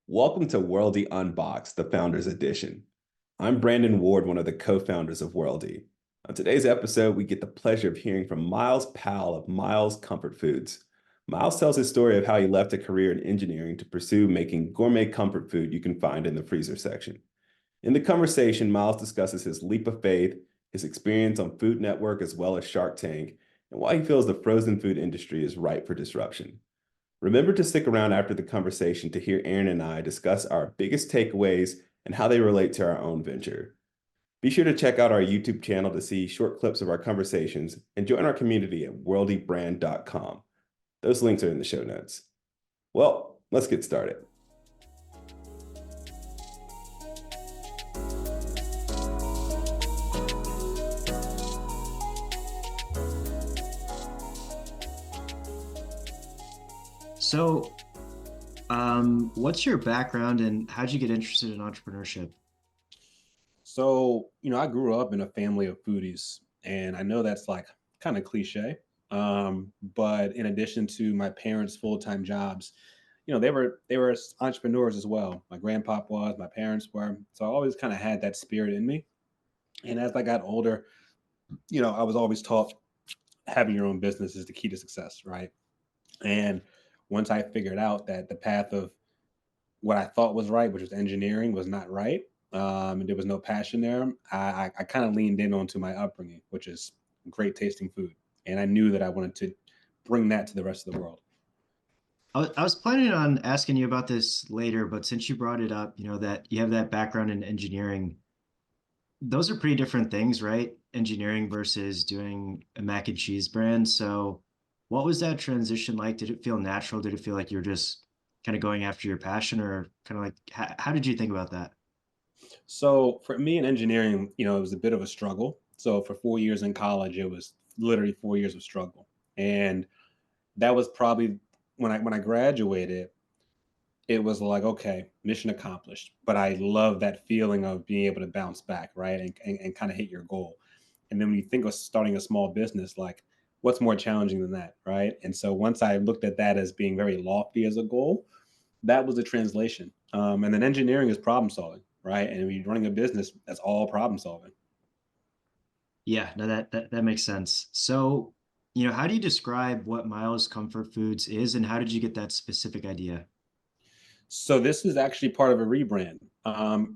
Welcome to Worldy Unboxed, the Founders Edition. I'm Brandon Ward, one of the co-founders of Worldy. On today's episode, we get the pleasure of hearing from Myles Powell of Myles Comfort Foods. Myles tells his story of how he left a career in engineering to pursue making gourmet comfort food you can find in the freezer section. In the conversation, Myles discusses his leap of faith, his experience on Food Network as well as Shark Tank, and why he feels the frozen food industry is ripe for disruption. Remember to stick around after the conversation to hear Aaron and I discuss our biggest takeaways and how they relate to our own venture. Be sure to check out our YouTube channel to see short clips of our conversations and join our community at worldybrand.com. Those links are in the show notes. Well, let's get started. So, what's your background and how'd you get interested in entrepreneurship? I grew up in a family of foodies, and I know that's like kind of cliche. But in addition to my parents' full-time jobs, they were entrepreneurs as well. My grandpa was, my parents were. So I always kind of had that spirit in me. And as I got older, I was always taught having your own business is the key to success, right? And once I figured out that the path of what I thought was right, which was engineering, was not right. And there was no passion there. I kind of leaned in onto my upbringing, which is great tasting food. And I knew that I wanted to bring that to the rest of the world. I was planning on asking you about this later, but since you brought it up, that you have that background in engineering, those are pretty different things, right? Engineering versus doing a mac and cheese brand. So, what was that transition like? Did it feel natural? Did it feel like you're just kind of going after your passion, or kind of like how did you think about that? So for me in engineering, it was a bit of a struggle. So for 4 years in college, it was literally 4 years of struggle. And that was probably when I graduated, it was like, okay, mission accomplished. But I love that feeling of being able to bounce back, right? And kind of hit your goal. And then when you think of starting a small business, like what's more challenging than that, right? And so once I looked at that as being very lofty as a goal, that was the translation. And then engineering is problem solving, right? And when you're running a business, that's all problem solving. Yeah, no, that makes sense. So, how do you describe what Miles Comfort Foods is, and how did you get that specific idea? So this is actually part of a rebrand.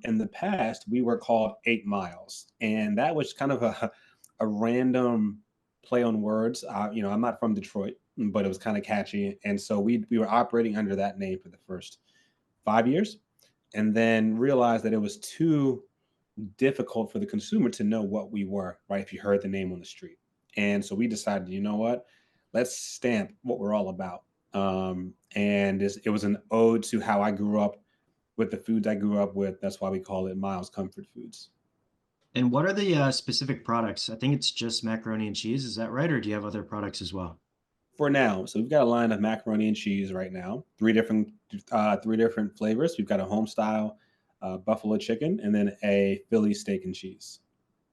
In the past, we were called 8 Miles, and that was kind of a random play on words. I'm not from Detroit, but it was kind of catchy, and so we were operating under that name for the first 5 years, and then realized that it was too difficult for the consumer to know what we were, right? If you heard the name on the street. And so we decided, you know what? Let's stamp what we're all about. And it was an ode to how I grew up with the foods I grew up with. That's why we call it Miles Comfort Foods. And what are the specific products? I think it's just macaroni and cheese. Is that right? Or do you have other products as well? For now, so we've got a line of macaroni and cheese right now, three different flavors. We've got a home style buffalo chicken, and then a Philly steak and cheese.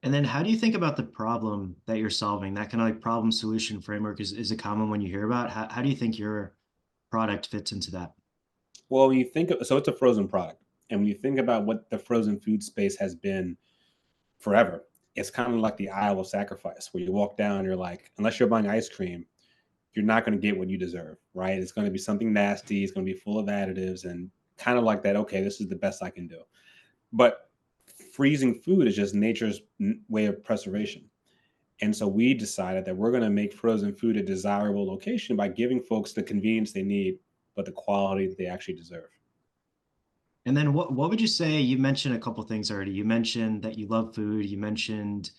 And then how do you think about the problem that you're solving? That kind of like problem solution framework is a common one you hear about. How do you think your product fits into that? Well, when you think of, so it's a frozen product, and when you think about what the frozen food space has been forever, it's kind of like the aisle of sacrifice, where you walk down, you're like, unless you're buying ice cream, you're not going to get what you deserve, right? It's going to be something nasty. It's going to be full of additives, and kind of like that. Okay, this is the best I can do. But freezing food is just nature's way of preservation. And so we decided that we're going to make frozen food a desirable location by giving folks the convenience they need, but the quality that they actually deserve. And then what would you say? You mentioned a couple things already. You mentioned that you love food. You mentioned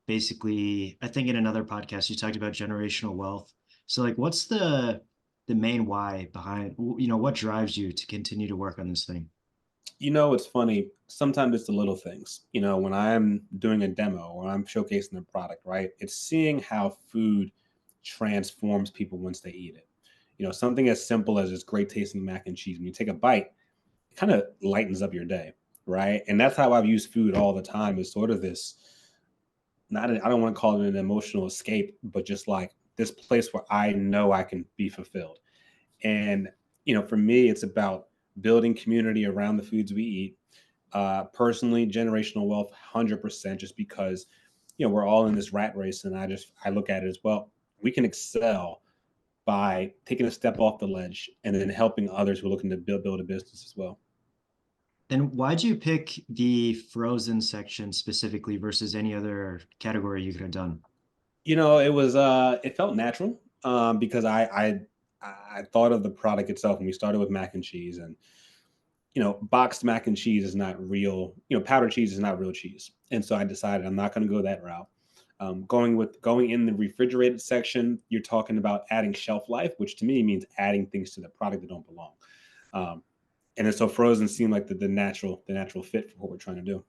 basically, I think in another podcast you talked about generational wealth. So like what's the main why behind, what drives you to continue to work on this thing? It's funny. Sometimes it's the little things. When I'm doing a demo or I'm showcasing a product, right? It's seeing how food transforms people once they eat it. Something as simple as this great tasting mac and cheese. When you take a bite, it kind of lightens up your day, right? And that's how I've used food all the time. Is sort of this. I don't want to call it an emotional escape, but just like this place where I know I can be fulfilled. And for me, it's about building community around the foods we eat. Personally, generational wealth, 100%, just because, we're all in this rat race. And I look at it as well. We can excel by taking a step off the ledge and then helping others who are looking to build a business as well. And why'd you pick the frozen section specifically versus any other category you could have done? It felt natural, because I thought of the product itself, and we started with mac and cheese. And boxed mac and cheese is not real. Powdered cheese is not real cheese. And so I decided I'm not going to go that route. Going in the refrigerated section, you're talking about adding shelf life, which to me means adding things to the product that don't belong. Um, and then so frozen seemed like the natural fit for what we're trying to do.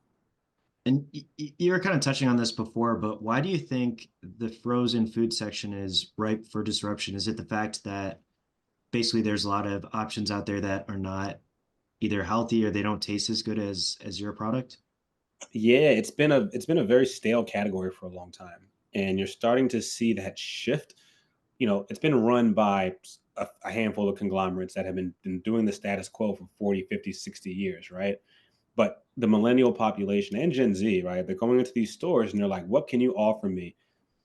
And you were kind of touching on this before, but why do you think the frozen food section is ripe for disruption? Is it the fact that basically there's a lot of options out there that are not either healthy or they don't taste as good as your product? Yeah, it's been a very stale category for a long time, and you're starting to see that shift. It's been run by a handful of conglomerates that have been doing the status quo for 40, 50, 60 years, right? But the millennial population and Gen Z, right? They're going into these stores and they're like, what can you offer me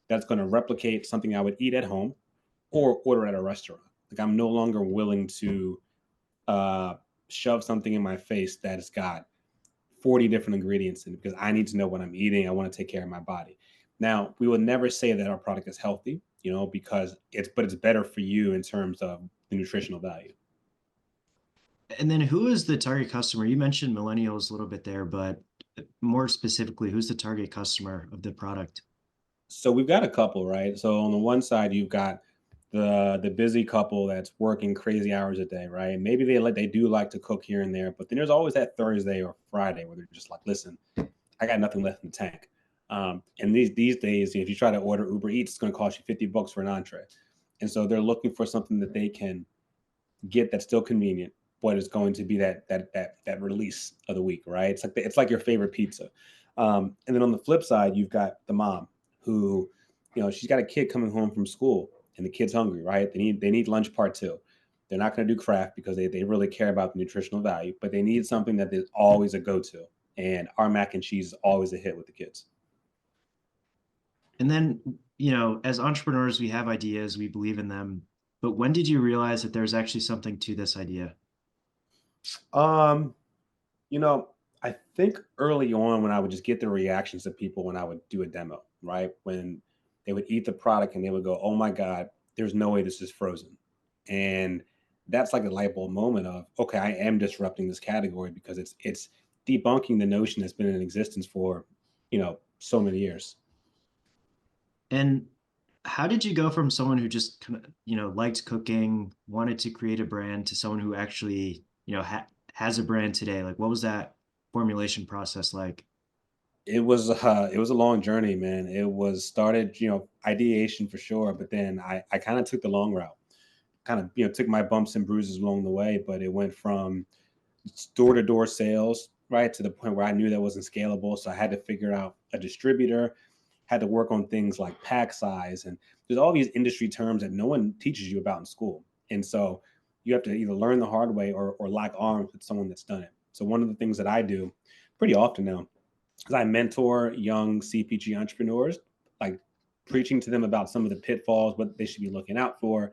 that's going to replicate something I would eat at home or order at a restaurant? Like, I'm no longer willing to uh, shove something in my face that has got 40 different ingredients in it, because I need to know what I'm eating. I want to take care of my body. Now, we would never say that our product is healthy, because it's better for you in terms of the nutritional value. And then who is the target customer? You mentioned millennials a little bit there, but more specifically, who's the target customer of the product? So we've got a couple, right? So on the one side, you've got the busy couple that's working crazy hours a day, right? Maybe they do like to cook here and there, but then there's always that Thursday or Friday where they're just like, listen, I got nothing left in the tank. And these days, if you try to order Uber Eats, it's going to cost you $50 for an entree. And so they're looking for something that they can get that's still convenient, but it's going to be that release of the week, right? It's like your favorite pizza. And then on the flip side, you've got the mom who, she's got a kid coming home from school, and the kid's hungry, right? They need lunch part two. They're not going to do craft because they really care about the nutritional value, but they need something that is always a go-to. And our mac and cheese is always a hit with the kids. And then, as entrepreneurs, we have ideas, we believe in them. But when did you realize that there's actually something to this idea? Um, You know, I think early on when I would just get the reactions of people when I would do a demo, right? When they would eat the product and they would go, "Oh my God, there's no way this is frozen." And that's like a light bulb moment of, okay, I am disrupting this category because it's debunking the notion that's been in existence for, so many years. And how did you go from someone who just kind of, liked cooking, wanted to create a brand to someone who actually, has a brand today? Like, what was that formulation process like? It was a long journey, man. It was started, ideation for sure, but then I kind of took the long route. Kind of, took my bumps and bruises along the way, but it went from door to door sales, right, to the point where I knew that wasn't scalable. So I had to figure out a distributor, had to work on things like pack size. And there's all these industry terms that no one teaches you about in school. And so you have to either learn the hard way or lock arms with someone that's done it. So one of the things that I do pretty often now is I mentor young CPG entrepreneurs, like preaching to them about some of the pitfalls, what they should be looking out for.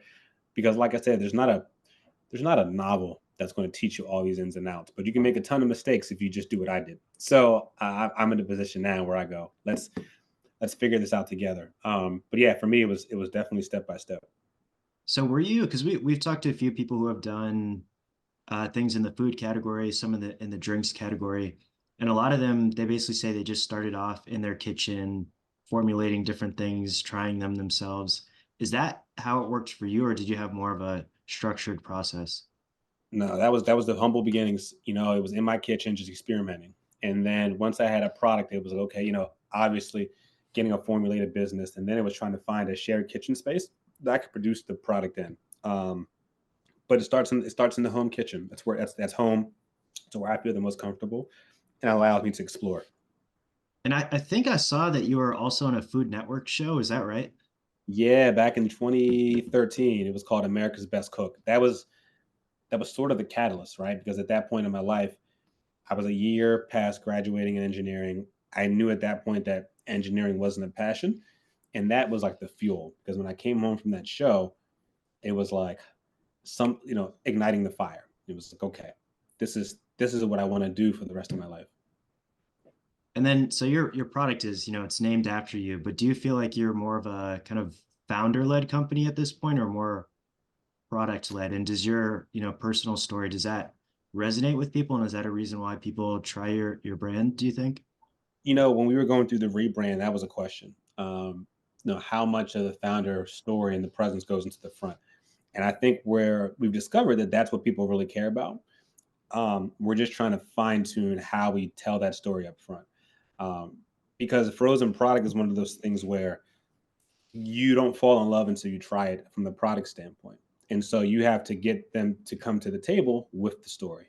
Because like I said, there's not a novel that's going to teach you all these ins and outs, but you can make a ton of mistakes if you just do what I did. So I'm in a position now where I go, let's figure this out together. But yeah, for me, it was definitely step by step. So were you, because we've talked to a few people who have done things in the food category, some in the drinks category, and a lot of them they basically say they just started off in their kitchen, formulating different things, trying them themselves. Is that how it worked for you, or did you have more of a structured process? No, that was the humble beginnings. It was in my kitchen, just experimenting. And then once I had a product, it was like, okay, obviously getting a formulated business, and then it was trying to find a shared kitchen space that I could produce the product in. Um, but it starts in the home kitchen. That's home. It's where I feel the most comfortable, and allows me to explore. And I think I saw that you were also on a Food Network show. Is that right? Yeah, back in 2013, it was called America's Best Cook. That was that was sort of the catalyst, right? Because at that point in my life, I was a year past graduating in engineering. I knew at that point that engineering wasn't a passion. And that was like the fuel. Because when I came home from that show, it was like igniting the fire. It was like, okay, this is what I want to do for the rest of my life. And then, so your product is, it's named after you, but do you feel like you're more of a kind of founder-led company at this point, or more product-led? And does your, personal story, does that resonate with people? And is that a reason why people try your brand, do you think? When we were going through the rebrand, that was a question. How much of the founder story and the presence goes into the front? And I think where we've discovered that that's what people really care about. We're just trying to fine tune how we tell that story up front. Um, because a frozen product is one of those things where you don't fall in love until you try it from the product standpoint. And so you have to get them to come to the table with the story.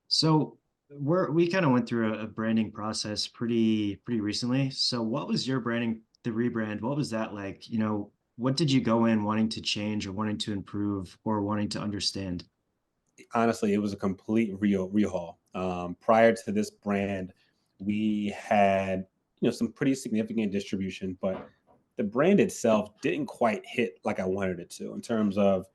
So we kind of went through a branding process pretty recently. So what was your branding, the rebrand? What was that like? What did you go in wanting to change or wanting to improve or wanting to understand? Honestly, it was a complete rehaul. Prior to this brand, we had some pretty significant distribution, but the brand itself didn't quite hit like I wanted it to in terms of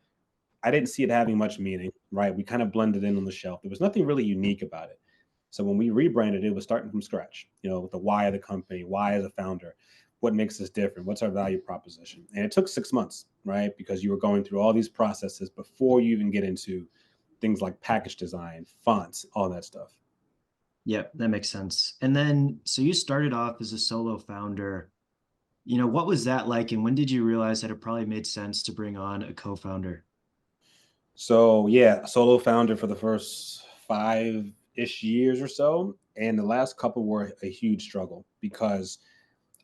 I didn't see it having much meaning, right? We kind of blended in on the shelf. There was nothing really unique about it. So when we rebranded, it was starting from scratch, with the why of the company, why as a founder, what makes us different, what's our value proposition. And it took 6 months, right? Because you were going through all these processes before you even get into things like package design, fonts, all that stuff. Yep, that makes sense. And then, so you started off as a solo founder. What was that like? And when did you realize that it probably made sense to bring on a co-founder? So yeah, solo founder for the first 5-ish years or so. And the last couple were a huge struggle because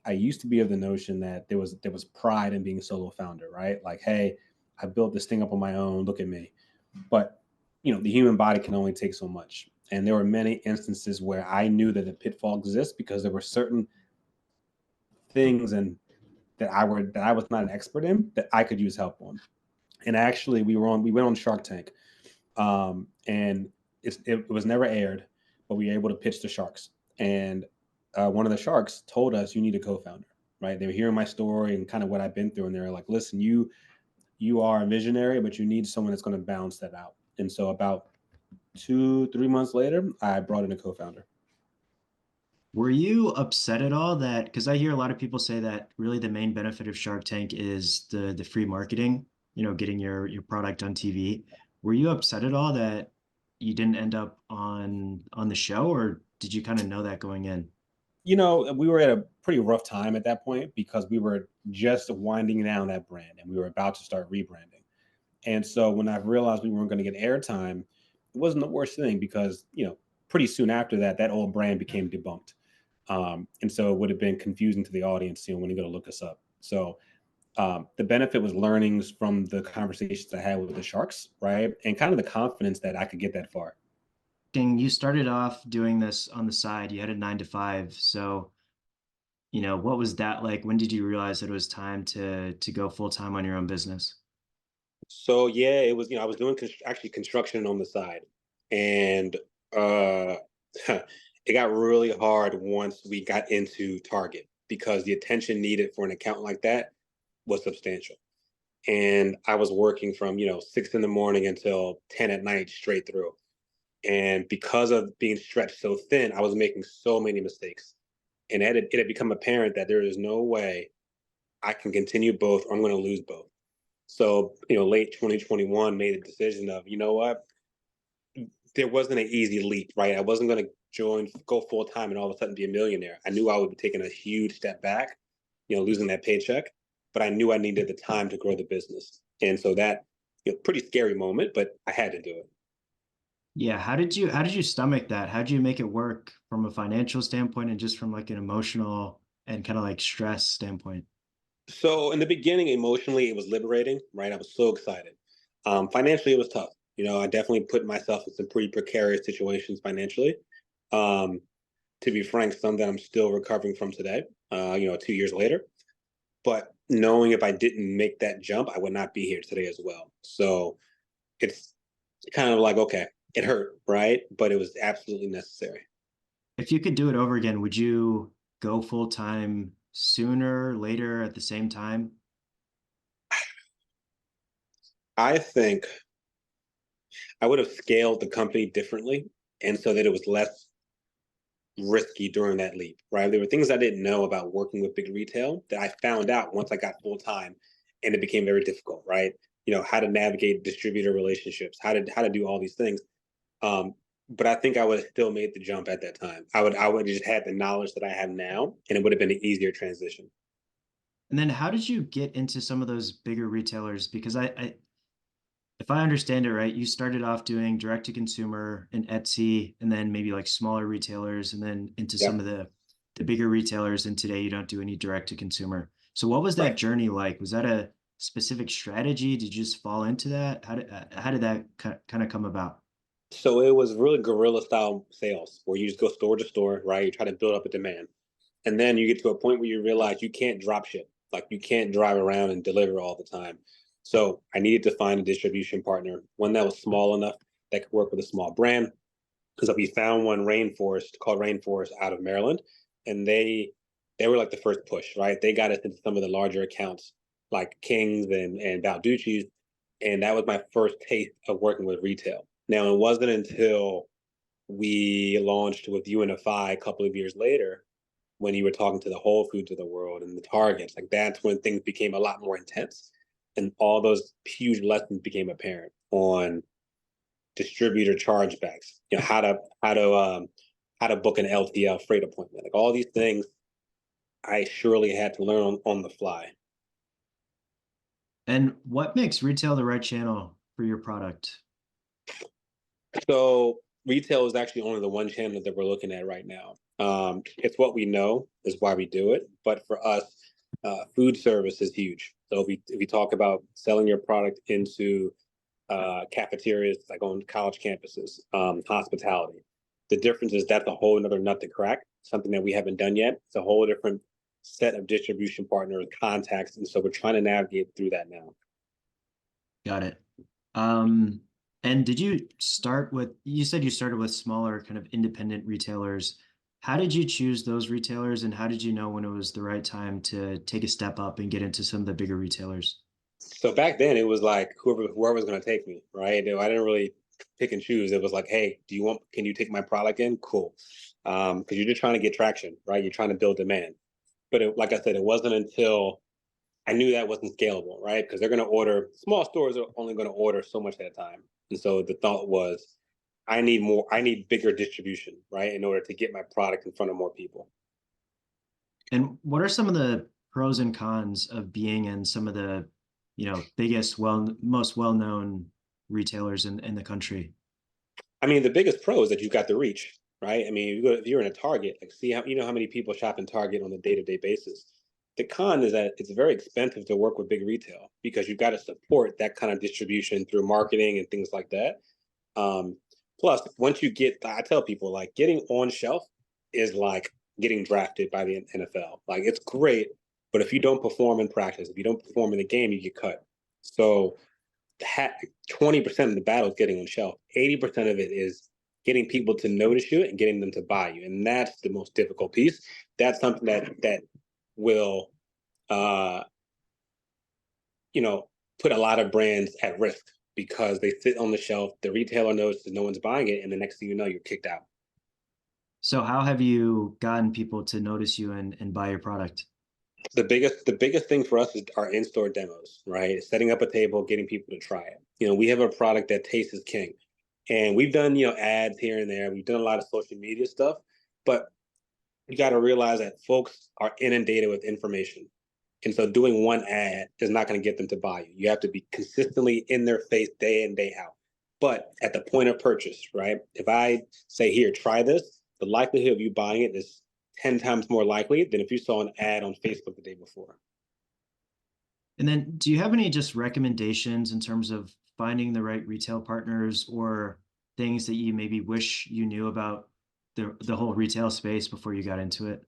I used to be of the notion that there was pride in being a solo founder, right? Like, hey, I built this thing up on my own. Look at me. But the human body can only take so much. And there were many instances where I knew that the pitfall exists because there were certain things and that I was not an expert in that I could use help on. And actually, we went on Shark Tank, and it was never aired, but we were able to pitch the sharks. And one of the sharks told us, "You need a co-founder." Right? They were hearing my story and kind of what I've been through, and they were like, "Listen, you are a visionary, but you need someone that's going to balance that out." And so about 2-3 months later, I brought in a co-founder. Were you upset at all that, because I hear a lot of people say that really the main benefit of Shark Tank is the free marketing, getting your product on TV. Were you upset at all that you didn't end up on the show, or did you kind of know that going in? We were at a pretty rough time at that point because we were just winding down that brand and we were about to start rebranding. And so when I realized we weren't going to get airtime, it wasn't the worst thing because, pretty soon after that, that old brand became debunked. And so it would have been confusing to the audience, when you're going to look us up. So the benefit was learnings from the conversations I had with the Sharks, right? And kind of the confidence that I could get that far. You started off doing this on the side. You had a 9 to 5. So, what was that like? When did you realize that it was time to go full time on your own business? So yeah, it was, I was doing actually construction on the side. And uh, it got really hard once we got into Target because the attention needed for an account like that was substantial. And I was working from 6 in the morning until 10 at night straight through. And because of being stretched so thin, I was making so many mistakes. And it had become apparent that there is no way I can continue both or I'm going to lose both. So, late 2021 made a decision of, what? There wasn't an easy leap, right? I wasn't going to go full time and all of a sudden be a millionaire. I knew I would be taking a huge step back, losing that paycheck, but I knew I needed the time to grow the business. And so that, pretty scary moment, but I had to do it. Yeah, how did you stomach that? How did you make it work from a financial standpoint and just from like an emotional and kind of like stress standpoint? So in the beginning, emotionally, it was liberating, right? I was so excited. Financially, it was tough. I definitely put myself in some pretty precarious situations financially. Um, to be frank, some that I'm still recovering from today, 2 years later. But knowing if I didn't make that jump, I would not be here today as well. So it's kind of like, okay, it hurt, right? But it was absolutely necessary. If you could do it over again, would you go full time sooner, later, at the same time? I think I would have scaled the company differently, and so that it was less risky during that leap, right? There were things I didn't know about working with big retail that I found out once I got full time, and it became very difficult, right? How to navigate distributor relationships, how to do all these things. Um, but I think I would have still made the jump at that time. I would have just had the knowledge that I have now, and it would have been an easier transition. And then how did you get into some of those bigger retailers? Because if I understand it right, you started off doing direct to consumer and Etsy, and then maybe like smaller retailers, and then into some Yep. of the bigger retailers. And today you don't do any direct to consumer. So what was that Right. journey like? Was that a specific strategy? Did you just fall into that? How did that kind of come about? So it was really guerrilla style sales where you just go store to store, right? You try to build up a demand. And then you get to a point where you realize you can't drop ship. Like you can't drive around and deliver all the time. So I needed to find a distribution partner, one that was small enough that could work with a small brand. Because we found one Rainforest called Rainforest out of Maryland, and they were like the first push, right? They got us into some of the larger accounts like Kings and Balducci's, and that was my first taste of working with retail. Now it wasn't until we launched with UNFI a couple of years later when you were talking to the Whole Foods of the world and the Targets, like that's when things became a lot more intense, and all those huge lessons became apparent on distributor chargebacks, how to book an LTL freight appointment, like all these things I surely had to learn on the fly. And what makes retail the right channel for your product? So retail is actually only the one channel that we're looking at right now. It's what we know is why we do it, but for us, food service is huge. So if we talk about selling your product into cafeterias, like on college campuses, hospitality. The difference is that's a whole another nut to crack, something that we haven't done yet. It's a whole different set of distribution partners, contacts, and so we're trying to navigate through that now. Got it. Um, and did you start with, you said you started with smaller kind of independent retailers. How did you choose those retailers and how did you know when it was the right time to take a step up and get into some of the bigger retailers? So back then it was like whoever was going to take me, right? I didn't really pick and choose. It was like, hey, can you take my product in? Cool. Because you're just trying to get traction, right? You're trying to build demand. But like I said, it wasn't until I knew that wasn't scalable, right? Because they're going to order, small stores are only going to order so much at a time. And so the thought was, I need bigger distribution, right? In order to get my product in front of more people. And what are some of the pros and cons of being in some of the, biggest, most well-known retailers in the country? I mean, the biggest pro is that you've got the reach, right? I mean, if you're in a Target, like see how, how many people shop in Target on a day-to-day basis. The con is that it's very expensive to work with big retail because you've got to support that kind of distribution through marketing and things like that. Um, Plus, once I tell people like getting on shelf is like getting drafted by the NFL. Like it's great, but if you don't perform in practice, if you don't perform in the game, you get cut. So 20% of the battle is getting on shelf. 80% of it is getting people to notice you and getting them to buy you, and that's the most difficult piece. That's something that will, uh, you know, put a lot of brands at risk because they sit on the shelf. The retailer notices no one's buying it, and the next thing you know, you're kicked out. So how have you gotten people to notice you and buy your product? The biggest thing for us is our in-store demos, right? Setting up a table, getting people to try it. We have a product that tastes is king. And we've done, ads here and there. We've done a lot of social media stuff, but you got to realize that folks are inundated with information. And so doing one ad is not going to get them to buy you. You have to be consistently in their face day in, day out. But at the point of purchase, right? If I say, here, try this, the likelihood of you buying it is 10 times more likely than if you saw an ad on Facebook the day before. And then do you have any just recommendations in terms of finding the right retail partners or things that you maybe wish you knew about the whole retail space before you got into it?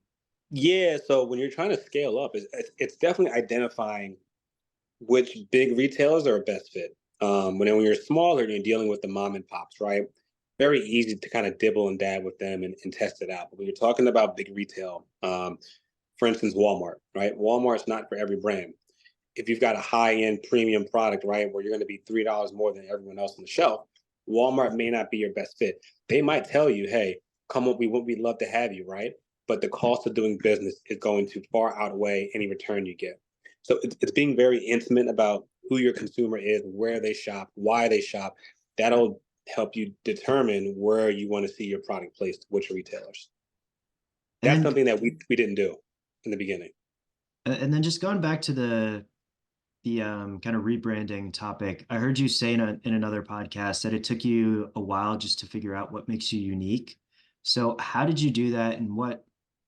Yeah, so when you're trying to scale up, it's definitely identifying which big retailers are a best fit. When you're smaller and you're dealing with the mom and pops, right? Very easy to kind of dibble and dab with them and test it out. But when you're talking about big retail, for instance, Walmart, right? Walmart's not for every brand. If you've got a high-end premium product, right, where you're going to be $3 more than everyone else on the shelf, Walmart may not be your best fit. They might tell you, hey, come up, we'd love to have you, right? But the cost of doing business is going to far outweigh any return you get. So it's being very intimate about who your consumer is, where they shop, why they shop. That'll help you determine where you want to see your product placed, which retailers. And That's then something that we didn't do in the beginning. and then just going back to the kind of rebranding topic, I heard you say in another podcast that it took you a while just to figure out what makes you unique. So how did you do that, and what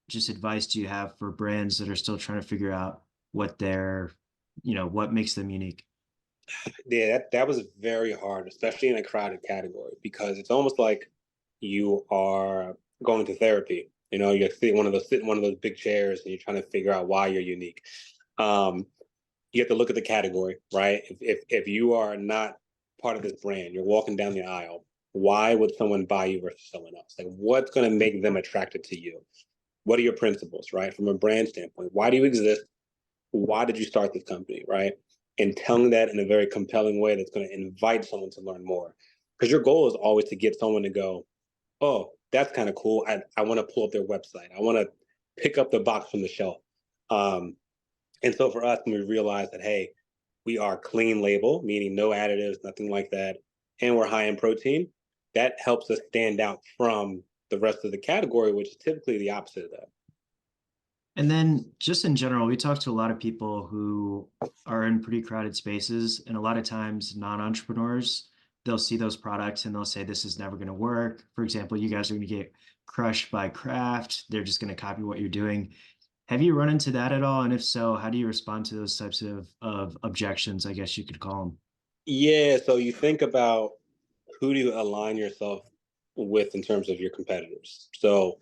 just advice do you have for brands that are still trying to figure out what their, what makes them unique? Yeah, that was very hard, especially in a crowded category, because it's almost like you are going to therapy. You sit in one of those big chairs and you're trying to figure out why you're unique. Um, you have to look at the category, right? If you are not part of this brand, you're walking down the aisle, why would someone buy you versus someone else? Like, what's going to make them attracted to you? What are your principles, right? From a brand standpoint, why do you exist? Why did you start this company, right? And telling that in a very compelling way that's going to invite someone to learn more. Because your goal is always to get someone to go, oh, that's kind of cool. I want to pull up their website. I want to pick up the box from the shelf. Um, and so for us, when we realized that, hey, we are clean label, meaning no additives, nothing like that, and we're high in protein, that helps us stand out from the rest of the category, which is typically the opposite of that. And then just in general, we talk to a lot of people who are in pretty crowded spaces, and a lot of times non-entrepreneurs, they'll see those products and they'll say, this is never going to work. For example, you guys are going to get crushed by Kraft. They're just going to copy what you're doing. Have you run into that at all? And if so, how do you respond to those types of objections, I guess you could call them? Yeah, so you think about who do you align yourself with in terms of your competitors. So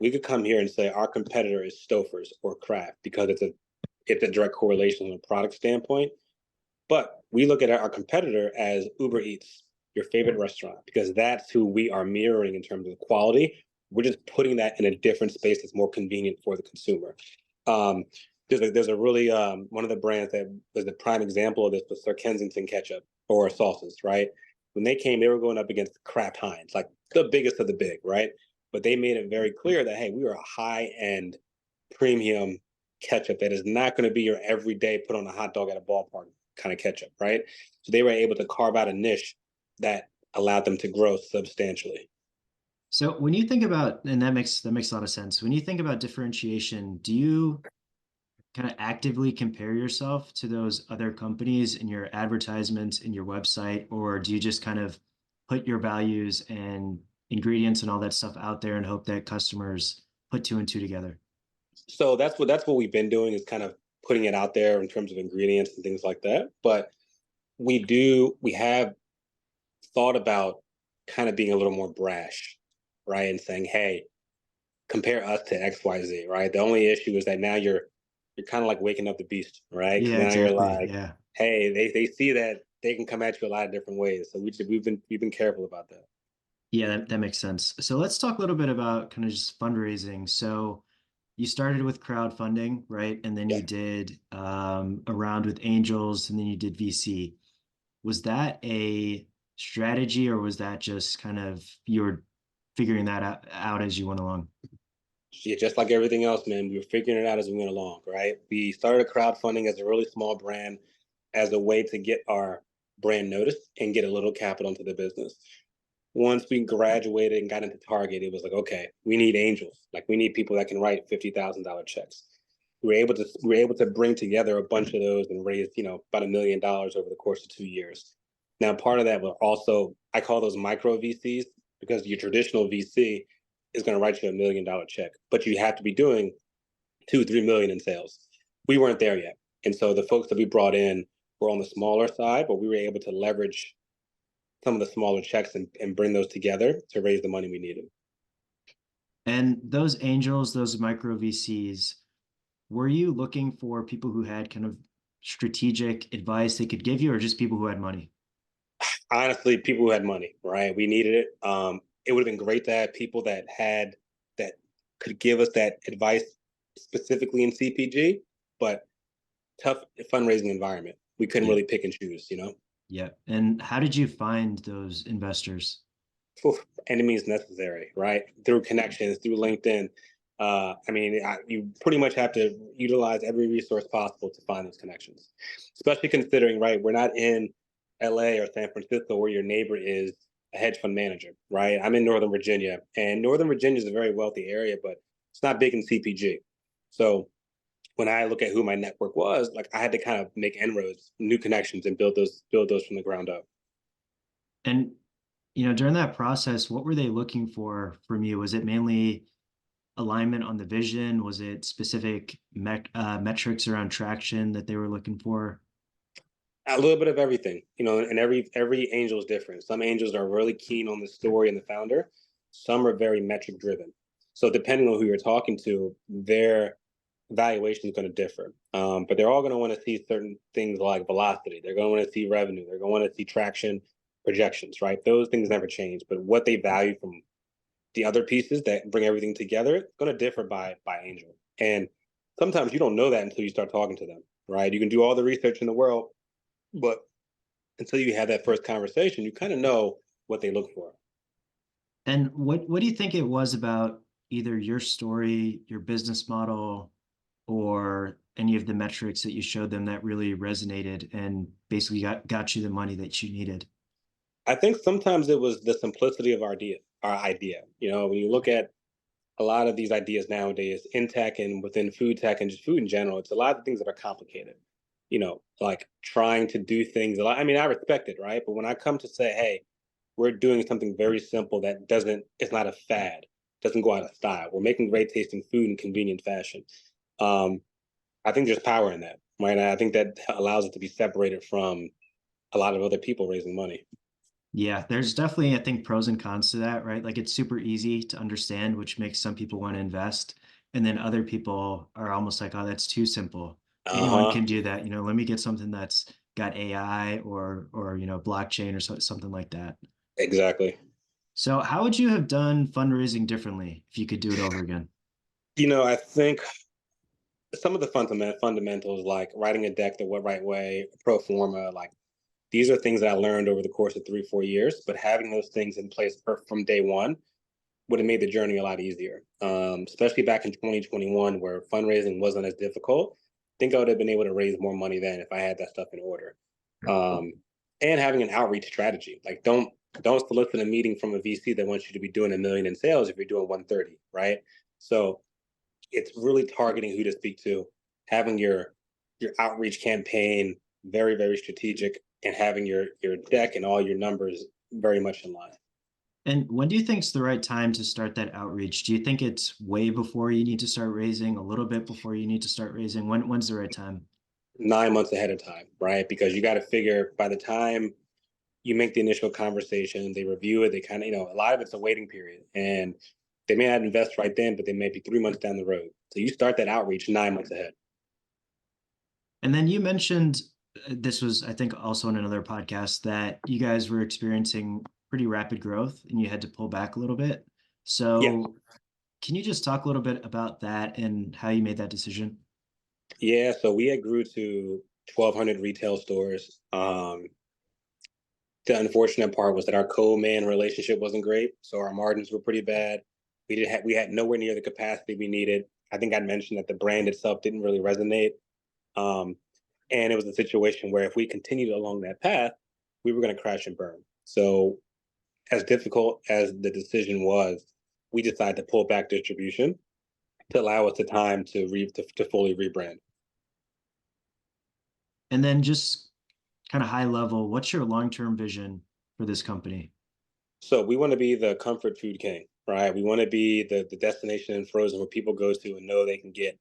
we could come here and say our competitor is Stouffer's or Kraft because it's a direct correlation from a product standpoint. But we look at our competitor as Uber Eats, your favorite restaurant, because that's who we are mirroring in terms of quality. We're just putting that in a different space that's more convenient for the consumer. Um, there's a really one of the brands that was the prime example of this was Sir Kensington ketchup or sauces, right? When they came, they were going up against Kraft Heinz, like the biggest of the big, right? But they made it very clear that hey, we are a high end premium ketchup that is not going to be your everyday put on a hot dog at a ballpark kind of ketchup, right? So they were able to carve out a niche that allowed them to grow substantially. So when you think about, and that makes a lot of sense. When you think about differentiation, do you kind of actively compare yourself to those other companies in your advertisements in your website, or do you just kind of put your values and ingredients and all that stuff out there and hope that customers put two and two together? So that's what we've been doing is kind of putting it out there in terms of ingredients and things like that. But we have thought about kind of being a little more brash, right? And saying, hey, compare us to XYZ, right? The only issue is that now you're kind of like waking up the beast, right? Because Yeah, now you're exactly. like, Yeah. hey, they see that they can come at you a lot of different ways. So we've been careful about that. Yeah, that makes sense. So let's talk a little bit about kind of just fundraising. So you started with crowdfunding, right? And then Yeah. you did a round with angels, and then you did VC. Was that a strategy, or was that just kind of you're figuring that out as you went along? Yeah, just like everything else, man, we were figuring it out as we went along, right? We started crowdfunding as a really small brand as a way to get our brand noticed and get a little capital into the business. Once we graduated and got into Target, it was like, okay, we need angels. Like we need people that can write $50,000 checks. We were able to bring together a bunch of those and raise, about $1 million over the course of 2 years. Now, part of that was also I call those micro VCs because your traditional VC is going to write you $1 million check, but you have to be doing 2, 3 million in sales. We weren't there yet. And so the folks that we brought in were on the smaller side, but we were able to leverage some of the smaller checks and bring those together to raise the money we needed. And those angels, those micro VCs, were you looking for people who had kind of strategic advice they could give you, or just people who had money? Honestly, people who had money, right? We needed it. It would have been great to have people that could give us that advice specifically in CPG, but tough fundraising environment. We couldn't Yeah. really pick and choose, you know. Yeah. And how did you find those investors? Oof, any means necessary, right? Through connections, through LinkedIn. You pretty much have to utilize every resource possible to find those connections, especially considering, right, we're not in LA or San Francisco where your neighbor is a hedge fund manager, right? I'm in Northern Virginia, and Northern Virginia is a very wealthy area, but it's not big in CPG. So when I look at who my network was, like I had to kind of make inroads, new connections, and build those from the ground up. And, during that process, what were they looking for from you? Was it mainly alignment on the vision? Was it specific metrics around traction that they were looking for? A little bit of everything, and every angel is different. Some angels are really keen on the story and the founder. Some are very metric driven. So depending on who you're talking to, their valuation is going to differ. But they're all going to want to see certain things like velocity. They're going to want to see revenue. They're going to want to see traction, projections, right? Those things never change. But what they value from the other pieces that bring everything together, it's going to differ by angel. And sometimes you don't know that until you start talking to them, right? You can do all the research in the world, but until you have that first conversation, you kind of know what they look for. And what do you think it was about either your story, your business model, or any of the metrics that you showed them that really resonated and basically got you the money that you needed? I think sometimes it was the simplicity of our idea. When you look at a lot of these ideas nowadays in tech and within food tech and just food in general, it's a lot of things that are complicated. Like trying to do things a lot. I mean, I respect it, right? But when I come to say, hey, we're doing something very simple that doesn't, it's not a fad, doesn't go out of style. We're making great tasting food in convenient fashion. Um, I think there's power in that, right? And I think that allows it to be separated from a lot of other people raising money. Yeah, there's definitely, I think, pros and cons to that, right? Like it's super easy to understand, which makes some people want to invest. And then other people are almost like, oh, that's too simple. Uh Anyone huh. can do that. Let me get something that's got AI or blockchain or something like that. Exactly. So how would you have done fundraising differently if you could do it over again? I think some of the fundamentals, like writing a deck the right way, pro forma, like these are things that I learned over the course of 3, 4 years. But having those things in place from day one would have made the journey a lot easier, especially back in 2021 where fundraising wasn't as difficult. I think I would have been able to raise more money then if I had that stuff in order. Um, and having an outreach strategy, like don't solicit a meeting from a VC that wants you to be doing 1 million in sales if you're doing 130, right? So it's really targeting who to speak to, having your outreach campaign very, very strategic, and having your deck and all your numbers very much in line. And when do you think is the right time to start that outreach? Do you think it's way before you need to start raising, a little bit before you need to start raising? When's the right time? 9 months ahead of time, right? Because you got to figure by the time you make the initial conversation, they review it, they kind of, a lot of it's a waiting period. And they may not invest right then, but they may be 3 months down the road. So you start that outreach 9 months ahead. And then you mentioned this was, I think, also in another podcast that you guys were experiencing pretty rapid growth and you had to pull back a little bit. Yeah. So can you just talk a little bit about that and how you made that decision? Yeah. So we had grew to 1,200 retail stores. The unfortunate part was that our co-man relationship wasn't great, so our margins were pretty bad. We had nowhere near the capacity we needed. I think I mentioned that the brand itself didn't really resonate, um, and it was a situation where if we continued along that path, we were going to crash and burn. So, as difficult as the decision was, we decided to pull back distribution to allow us the time to fully rebrand. And then just kind of high level, what's your long-term vision for this company? So we want to be the comfort food king, right? We want to be the destination in frozen where people go to and know they can get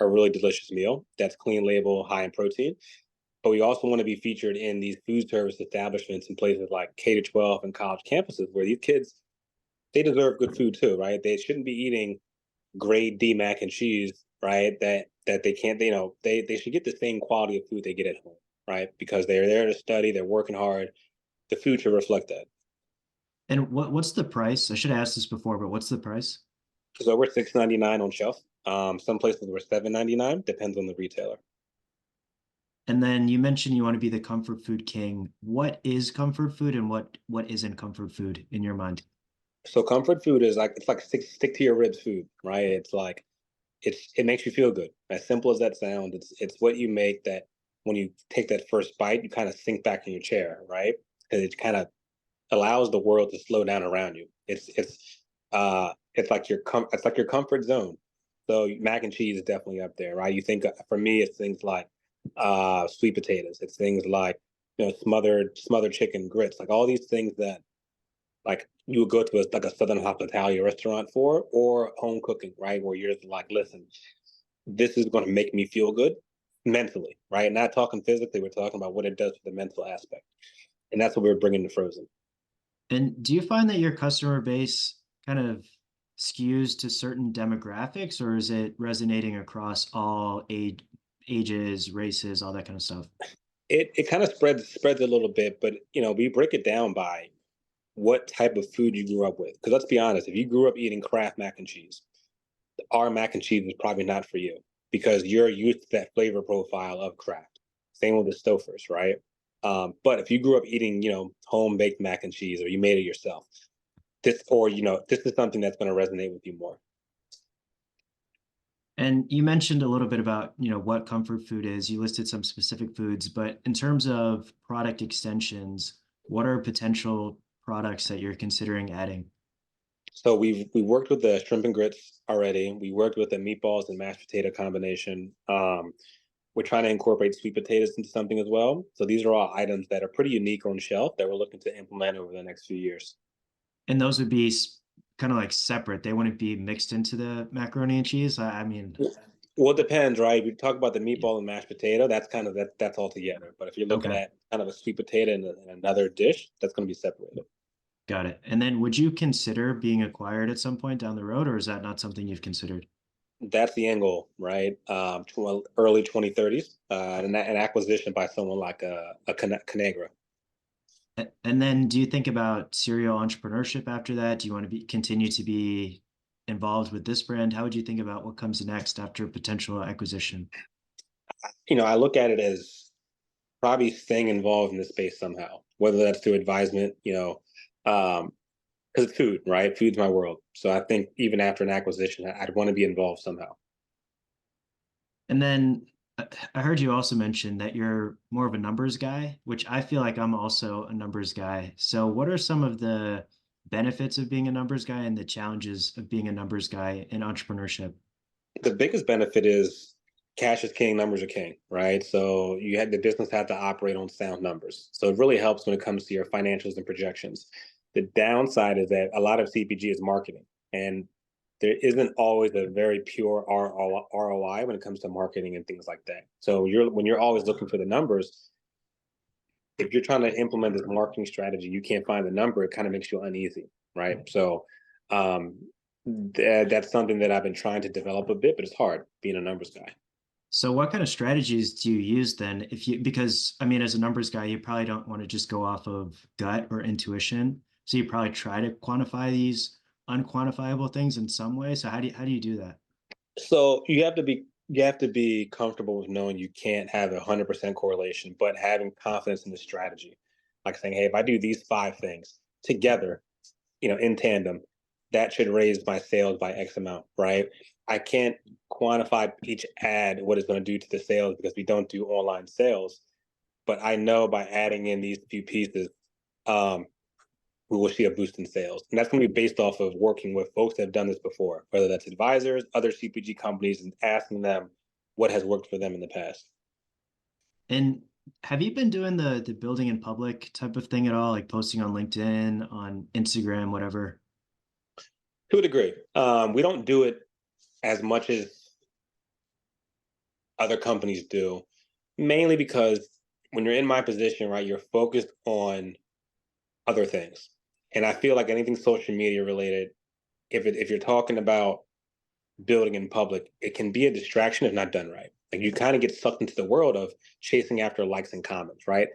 a really delicious meal that's clean label, high in protein. But we also want to be featured in these food service establishments in places like K to 12 and college campuses where these kids, they deserve good food too, right? They shouldn't be eating grade D mac and cheese, right? That they can't, they should get the same quality of food they get at home, right? Because they're there to study, they're working hard, the food should reflect that. And what's the price? I should have asked this before, but what's the price? So we're $6.99 on shelf. Some places were $7.99, depends on the retailer. And then you mentioned you want to be the comfort food king. What is comfort food and what isn't comfort food in your mind? So comfort food is like, it's like stick to your ribs food, right? It's like it makes you feel good. As simple as that sounds, it's what you make that when you take that first bite, you kind of sink back in your chair, right? Because it kind of allows the world to slow down around you. It's like it's like your comfort zone. So mac and cheese is definitely up there, right? You think for me, it's things like sweet potatoes. It's things like smothered chicken grits, like all these things that like you would go to like a Southern hospitality restaurant for, or home cooking, right? Where you're just like, listen, this is going to make me feel good mentally, right? Not talking physically, we're talking about what it does for the mental aspect. And that's what we're bringing to frozen. And do you find that your customer base kind of skews to certain demographics, or is it resonating across all ages, races, all that kind of stuff? It kind of spreads a little bit, but we break it down by what type of food you grew up with. Because let's be honest, if you grew up eating Kraft mac and cheese, our mac and cheese is probably not for you because you're used to that flavor profile of Kraft. Same with the Stouffer's, right? But if you grew up eating, home baked mac and cheese, or you made it yourself, this is something that's going to resonate with you more. And you mentioned a little bit about, what comfort food is. You listed some specific foods, but in terms of product extensions, what are potential products that you're considering adding? So we worked with the shrimp and grits already. We worked with the meatballs and mashed potato combination. We're trying to incorporate sweet potatoes into something as well. So these are all items that are pretty unique on shelf that we're looking to implement over the next few years. And those would be kind of like separate. They wouldn't be mixed into the macaroni and cheese. I mean, Well, it depends, right? We talk about the yeah. meatball and mashed potato. That's kind of that's all together. But if you're looking Okay, at kind of a sweet potato in another dish, that's going to be separated. got it. And then would you consider being acquired at some point down the road, or is that not something you've considered? That's the end goal, right? Early 2030s, an acquisition by someone like a Conagra. And then do you think about serial entrepreneurship after that? Do you want to continue to be involved with this brand? How would you think about what comes next after potential acquisition? I look at it as probably staying involved in the space somehow, whether that's through advisement, because it's food, right? Food's my world. So I think even after an acquisition, I'd want to be involved somehow. And then I heard you also mention that you're more of a numbers guy, which I feel like I'm also a numbers guy. So what are some of the benefits of being a numbers guy and the challenges of being a numbers guy in entrepreneurship? The biggest benefit is cash is king, numbers are king, right? So the business had to operate on sound numbers. So it really helps when it comes to your financials and projections. The downside is that a lot of CPG is marketing, and there isn't always a very pure ROI when it comes to marketing and things like that. So when you're always looking for the numbers, if you're trying to implement this marketing strategy, you can't find the number, it kind of makes you uneasy, right? So um, that's something that I've been trying to develop a bit, but it's hard being a numbers guy. So what kind of strategies do you use then because I mean, as a numbers guy, you probably don't want to just go off of gut or intuition. So you probably try to quantify these unquantifiable things in some way. So how do you do that? So you have to be comfortable with knowing you can't have 100% correlation, but having confidence in the strategy, like saying, hey, if I do these 5 things together, in tandem, that should raise my sales by X amount, right? I can't quantify each ad what it's going to do to the sales because we don't do online sales, but I know by adding in these few pieces, um, we will see a boost in sales. And that's going to be based off of working with folks that have done this before, whether that's advisors, other CPG companies, and asking them what has worked for them in the past. And have you been doing the building in public type of thing at all, like posting on LinkedIn, on Instagram, whatever? To a degree, we don't do it as much as other companies do, mainly because when you're in my position, right, you're focused on other things. And I feel like anything social media related, if you're talking about building in public, it can be a distraction if not done right. Like you kind of get sucked into the world of chasing after likes and comments, right?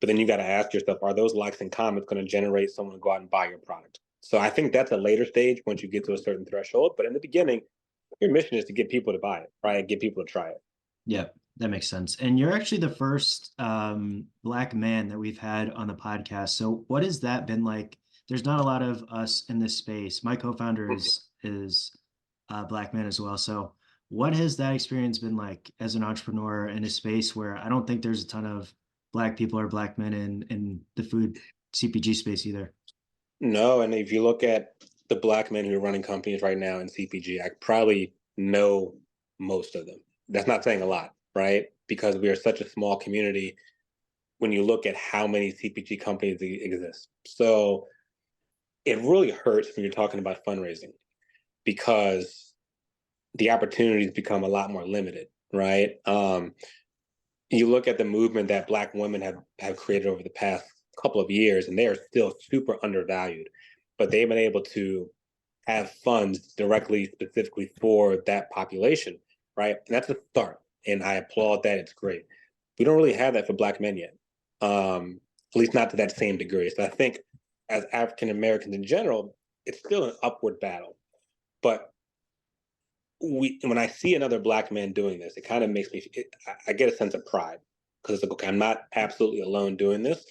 But then you got to ask yourself, are those likes and comments going to generate someone to go out and buy your product? So I think that's a later stage once you get to a certain threshold. But in the beginning, your mission is to get people to buy it, right? Get people to try it. Yeah, that makes sense. And you're actually the first Black man that we've had on the podcast. So what has that been like? There's not a lot of us in this space. My co-founder is a Black man as well. So what has that experience been like as an entrepreneur in a space where I don't think there's a ton of Black people or Black men in the food CPG space either? No, and if you look at the Black men who are running companies right now in CPG, I probably know most of them. That's not saying a lot, right? Because we are such a small community when you look at how many CPG companies exist. So it really hurts when you're talking about fundraising because the opportunities become a lot more limited, right? You look at the movement that Black women have created over the past couple of years, and they are still super undervalued, but they've been able to have funds directly, specifically for that population, right? And that's a start, and I applaud that. It's great. We don't really have that for Black men yet, at least not to that same degree. So I think as African Americans in general, it's still an upward battle. But when I see another Black man doing this, it kind of makes me, I get a sense of pride because it's like, okay, I'm not absolutely alone doing this,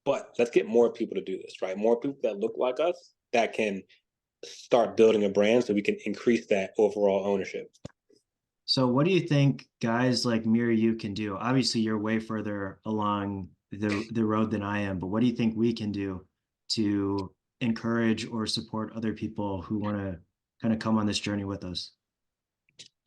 but let's get more people to do this, right? More people that look like us that can start building a brand so we can increase that overall ownership. So what do you think guys like me or you can do? Obviously, you're way further along the road than I am, but what do you think we can do to encourage or support other people who want to kind of come on this journey with us?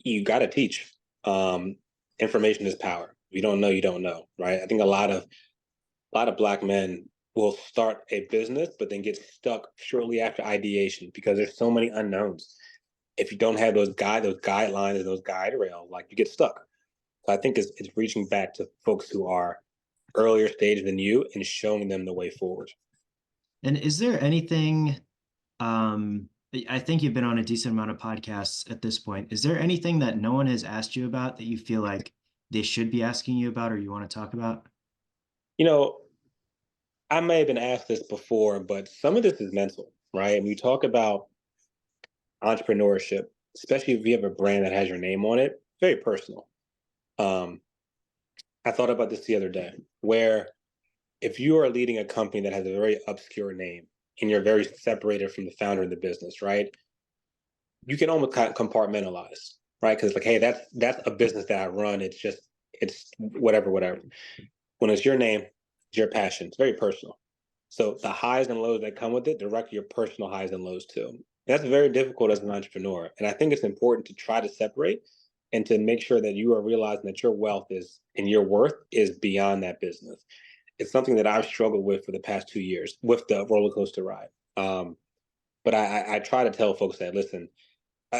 You got to teach. Um, Information is power. If you don't know, you don't know, right? I think a lot of Black men will start a business, but then get stuck shortly after ideation because there's so many unknowns. If you don't have those guidelines and those guide rails, like you get stuck. So I think it's reaching back to folks who are earlier stage than you and showing them the way forward. And is there anything, I think you've been on a decent amount of podcasts at this point. Is there anything that no one has asked you about that you feel like they should be asking you about or you want to talk about? You know, I may have been asked this before, but some of this is mental, right? And we talk about entrepreneurship, especially if you have a brand that has your name on it, very personal. Um, I thought about this the other day, where if you are leading a company that has a very obscure name and you're very separated from the founder of the business, right? You can almost kind of compartmentalize, right? Because like, hey, that's a business that I run. It's whatever, whatever. When it's your name, it's your passion. It's very personal. So the highs and lows that come with it, direct your personal highs and lows too. And that's very difficult as an entrepreneur. And I think it's important to try to separate and to make sure that you are realizing that your wealth is and your worth is beyond that business. It's something that I've struggled with for the past 2 years with the roller coaster ride. But I try to tell folks that, listen,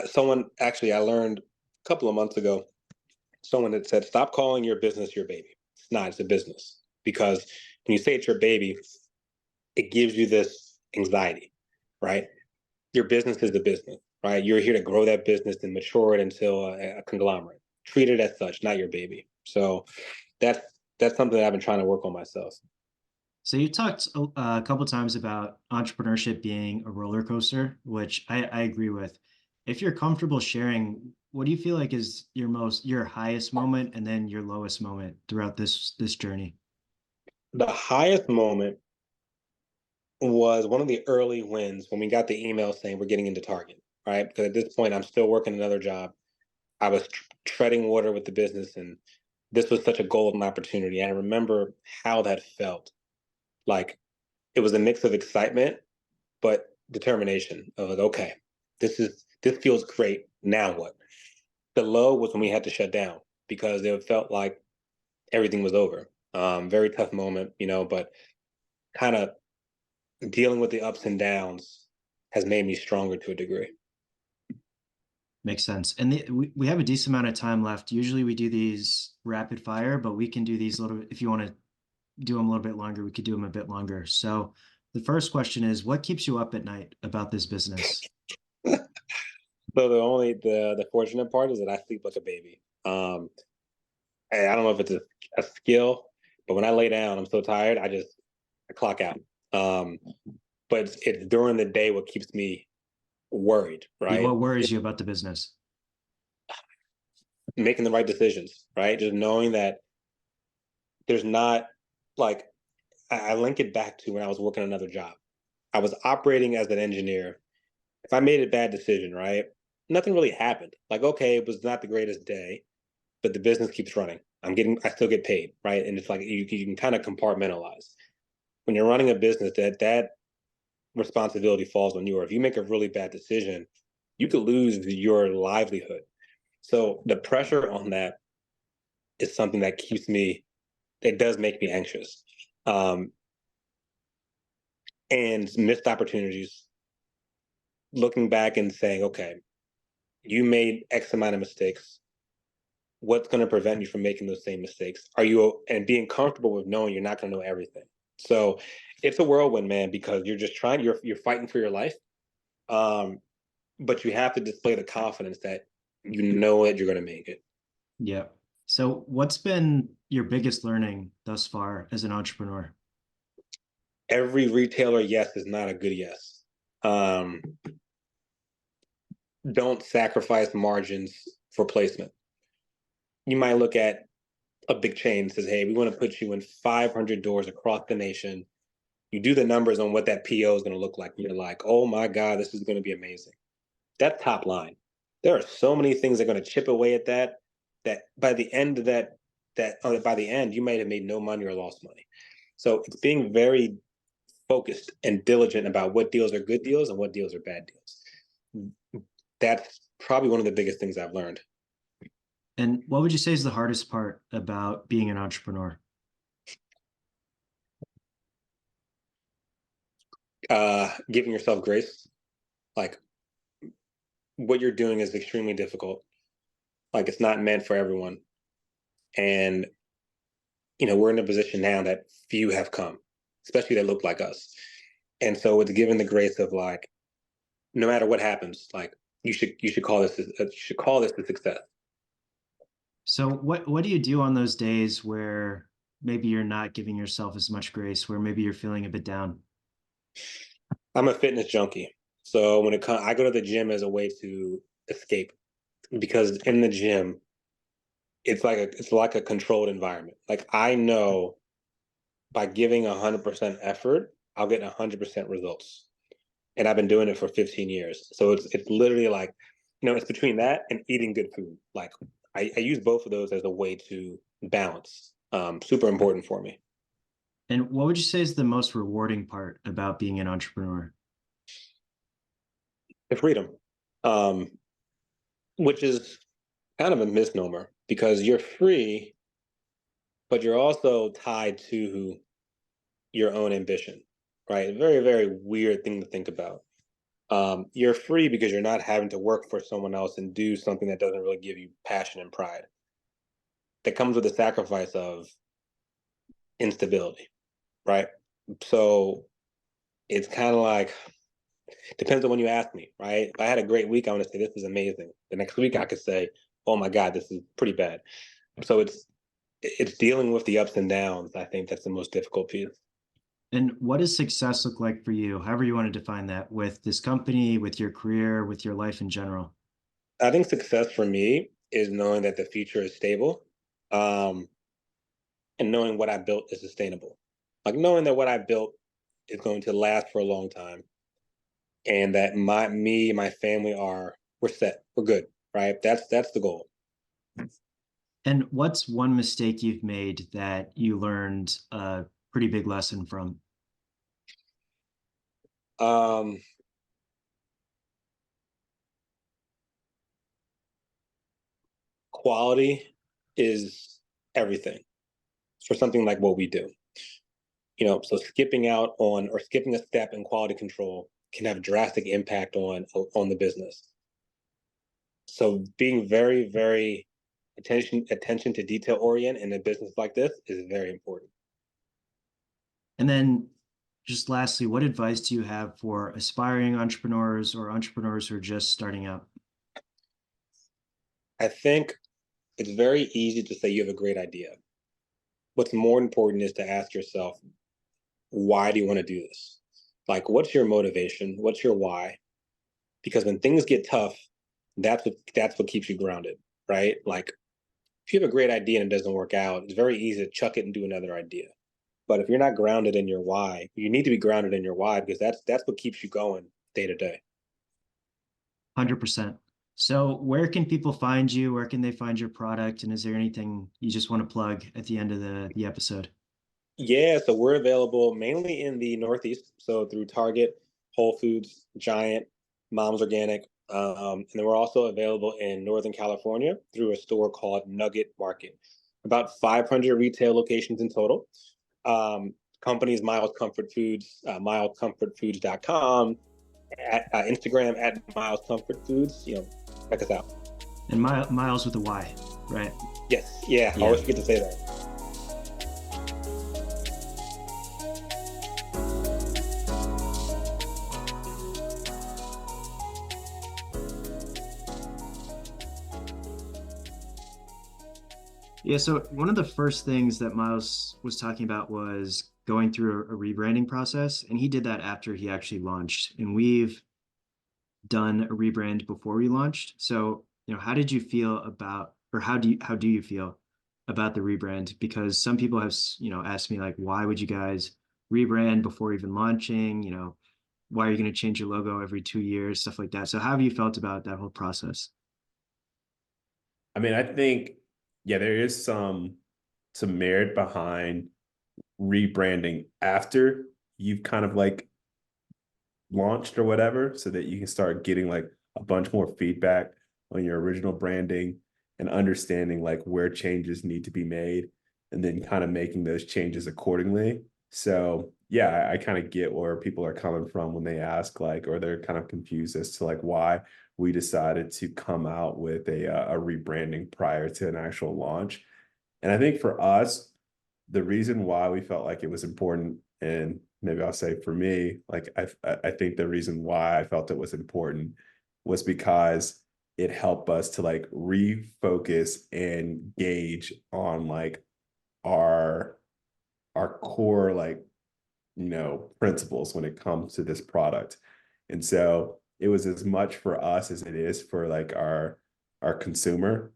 someone actually, I learned a couple of months ago, someone that said, stop calling your business your baby. It's not, it's a business. Because when you say it's your baby, it gives you this anxiety, right? Your business is the business, right? You're here to grow that business and mature it until a conglomerate. Treat it as such, not your baby. So that's that's something that I've been trying to work on myself. So you talked a couple times about entrepreneurship being a roller coaster, which I agree with. If you're comfortable sharing, what do you feel like is your highest moment and then your lowest moment throughout this journey? The highest moment was one of the early wins when we got the email saying we're getting into Target, right? Because at this point, I'm still working another job. I was treading water with the business, and this was such a golden opportunity. And I remember how that felt. Like it was a mix of excitement, but determination of like, okay, this feels great. Now what? The low was when we had to shut down because it felt like everything was over. Very tough moment, but kind of dealing with the ups and downs has made me stronger to a degree. Makes sense. And we have a decent amount of time left. Usually we do these rapid fire, but we can do these if you want to do them a little bit longer, we could do them a bit longer. So the first question is, what keeps you up at night about this business? So the fortunate part is that I sleep like a baby. And I don't know if it's a skill, But when I lay down, I'm so tired, I clock out. Um, but it's during the day what keeps me worried, Yeah, right? what worries you about the business? Making the right decisions, right? Just knowing that there's not like I link it back to when I was working another job. I was operating as an engineer. If I made a bad decision, right, nothing really happened. Like, okay, it was not the greatest day, but the business keeps running. I still get paid, right? And it's like you can kind of compartmentalize. When you're running a business, that responsibility falls on you. Or if you make a really bad decision, you could lose your livelihood. So the pressure on that is something that keeps me. It does make me anxious. Um, and missed opportunities. Looking back and saying, okay, you made X amount of mistakes. What's going to prevent you from making those same mistakes? And being comfortable with knowing you're not going to know everything. So it's a whirlwind, man, because you're fighting for your life. Um, but you have to display the confidence that you know that you're going to make it. Yeah. So what's been your biggest learning thus far as an entrepreneur? Every retailer yes is not a good yes. Um, don't sacrifice margins for placement. You might look at a big chain says, hey, we want to put you in 500 doors across the nation. You do the numbers on what that PO is going to look like. And you're like, oh my God, this is going to be amazing. That's top line. There are so many things that are going to chip away at that by the end of by the end, you might have made no money or lost money. So it's being very focused and diligent about what deals are good deals and what deals are bad deals. That's probably one of the biggest things I've learned. And what would you say is the hardest part about being an entrepreneur? Giving yourself grace. Like what you're doing is extremely difficult. Like it's not meant for everyone. And we're in a position now that few have come, especially that look like us. And so it's given the grace of like, no matter what happens, like you should call this a success. So what do you do on those days where maybe you're not giving yourself as much grace, where maybe you're feeling a bit down? I'm a fitness junkie. So when it comes, I go to the gym as a way to escape because in the gym, it's like a controlled environment. Like I know by giving 100% effort, I'll get 100% results. And I've been doing it for 15 years. So it's literally like, it's between that and eating good food. Like I use both of those as a way to balance. Super important for me. And what would you say is the most rewarding part about being an entrepreneur? The freedom, um, which is kind of a misnomer because you're free, but you're also tied to your own ambition, right? Very, very weird thing to think about. You're free because you're not having to work for someone else and do something that doesn't really give you passion and pride. That comes with the sacrifice of instability, right? So it's kind of like depends on when you ask me, right? If I had a great week, I want to say this is amazing. The next week, I could say, oh my God, this is pretty bad. So it's dealing with the ups and downs. I think that's the most difficult piece. And what does success look like for you, however you want to define that, with this company, with your career, with your life in general? I think success for me is knowing that the future is stable, um, and knowing what I built is sustainable. Like knowing that what I built is going to last for a long time, and that my family we're set, we're good, right? That's the goal. And what's one mistake you've made that you learned a pretty big lesson from? Um, Quality is everything for something like what we do. So skipping out on or skipping a step in quality control can have a drastic impact on the business. So being very, very attention to detail orient in a business like this is very important. And then just lastly, what advice do you have for aspiring entrepreneurs or entrepreneurs who are just starting out? I think it's very easy to say you have a great idea. what's more important is to ask yourself, why do you want to do this? Like, what's your motivation? What's your why? Because when things get tough, that's what keeps you grounded, right? Like, if you have a great idea and it doesn't work out, it's very easy to chuck it and do another idea. But if you're not grounded in your why, you need to be grounded in your why, because that's what keeps you going day to day. 100%. So where can people find you? Where can they find your product? And is there anything you just want to plug at the end of the episode? Yeah, so we're available mainly in the Northeast, so through Target, Whole Foods, Giant, Mom's Organic, and then we're also available in Northern California through a store called Nugget Market. About 500 retail locations in total. Companies Myles Comfort Foods, milescomfortfoods.com, Instagram at Myles Comfort Foods. Check us out. And Myles with a Y, right? Yes, yeah, Yeah. always forget to say that. Yeah, so one of the first things that Myles was talking about was going through a rebranding process, and he did that after he actually launched. And we've done a rebrand before we launched. So, how did you feel about, or how do you feel about the rebrand? Because some people have, asked me like, why would you guys rebrand before even launching? Why are you going to change your logo every 2 years, stuff like that. So how have you felt about that whole process? I mean, I think, yeah, there is some merit behind rebranding after you've kind of like launched or whatever, so that you can start getting like a bunch more feedback on your original branding and understanding like where changes need to be made, and then kind of making those changes accordingly. So yeah, I kind of get where people are coming from when they ask, like, or they're kind of confused as to like why we decided to come out with a rebranding prior to an actual launch. And I think for us, the reason why we felt like it was important, and maybe I'll say for me, like I think the reason why I felt it was important was because it helped us to like refocus and gauge on like our our core like principles when it comes to this product. And so it was as much for us as it is for like our consumer.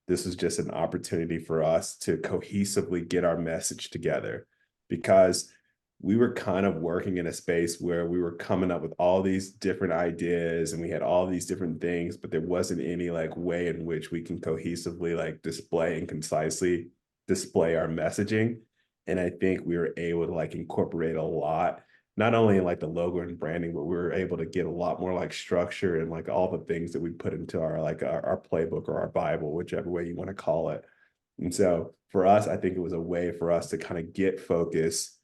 This was just an opportunity for us to cohesively get our message together, because we were kind of working in a space where we were coming up with all these different ideas and we had all these different things, but there wasn't any like way in which we can cohesively like display and concisely display our messaging. And I think we were able to like incorporate a lot, not only in like the logo and branding, but we were able to get a lot more like structure and like all the things that we put into our like our playbook or our Bible, whichever way you want to call it. And so for us, I think it was a way for us to kind of get focus,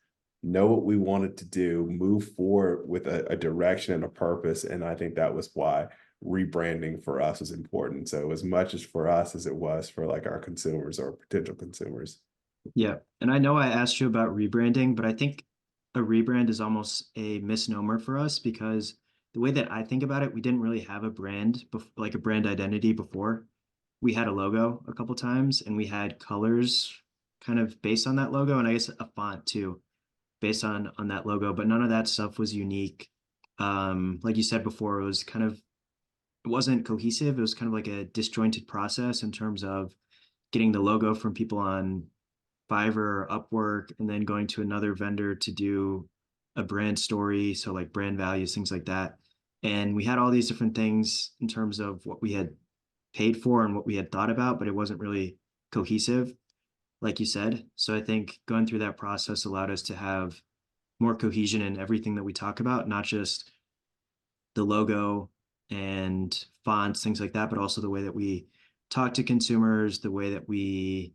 know what we wanted to do, move forward with a direction and a purpose. And I think that was why rebranding for us was important. So as much as for us as it was for like our consumers or potential consumers. Yeah. And I know I asked you about rebranding, but I think a rebrand is almost a misnomer for us because the way that I think about it, we didn't really have a brand, like a brand identity before. We had a logo a couple times and we had colors kind of based on that logo, and I guess a font too based on that logo, but none of that stuff was unique. Like you said before, it wasn't cohesive. It was kind of like a disjointed process in terms of getting the logo from people on Fiverr or Upwork, and then going to another vendor to do a brand story. So like brand values, things like that. And we had all these different things in terms of what we had paid for and what we had thought about, but it wasn't really cohesive, like you said. So I think going through that process allowed us to have more cohesion in everything that we talk about, not just the logo and fonts, things like that, but also the way that we talk to consumers, the way that we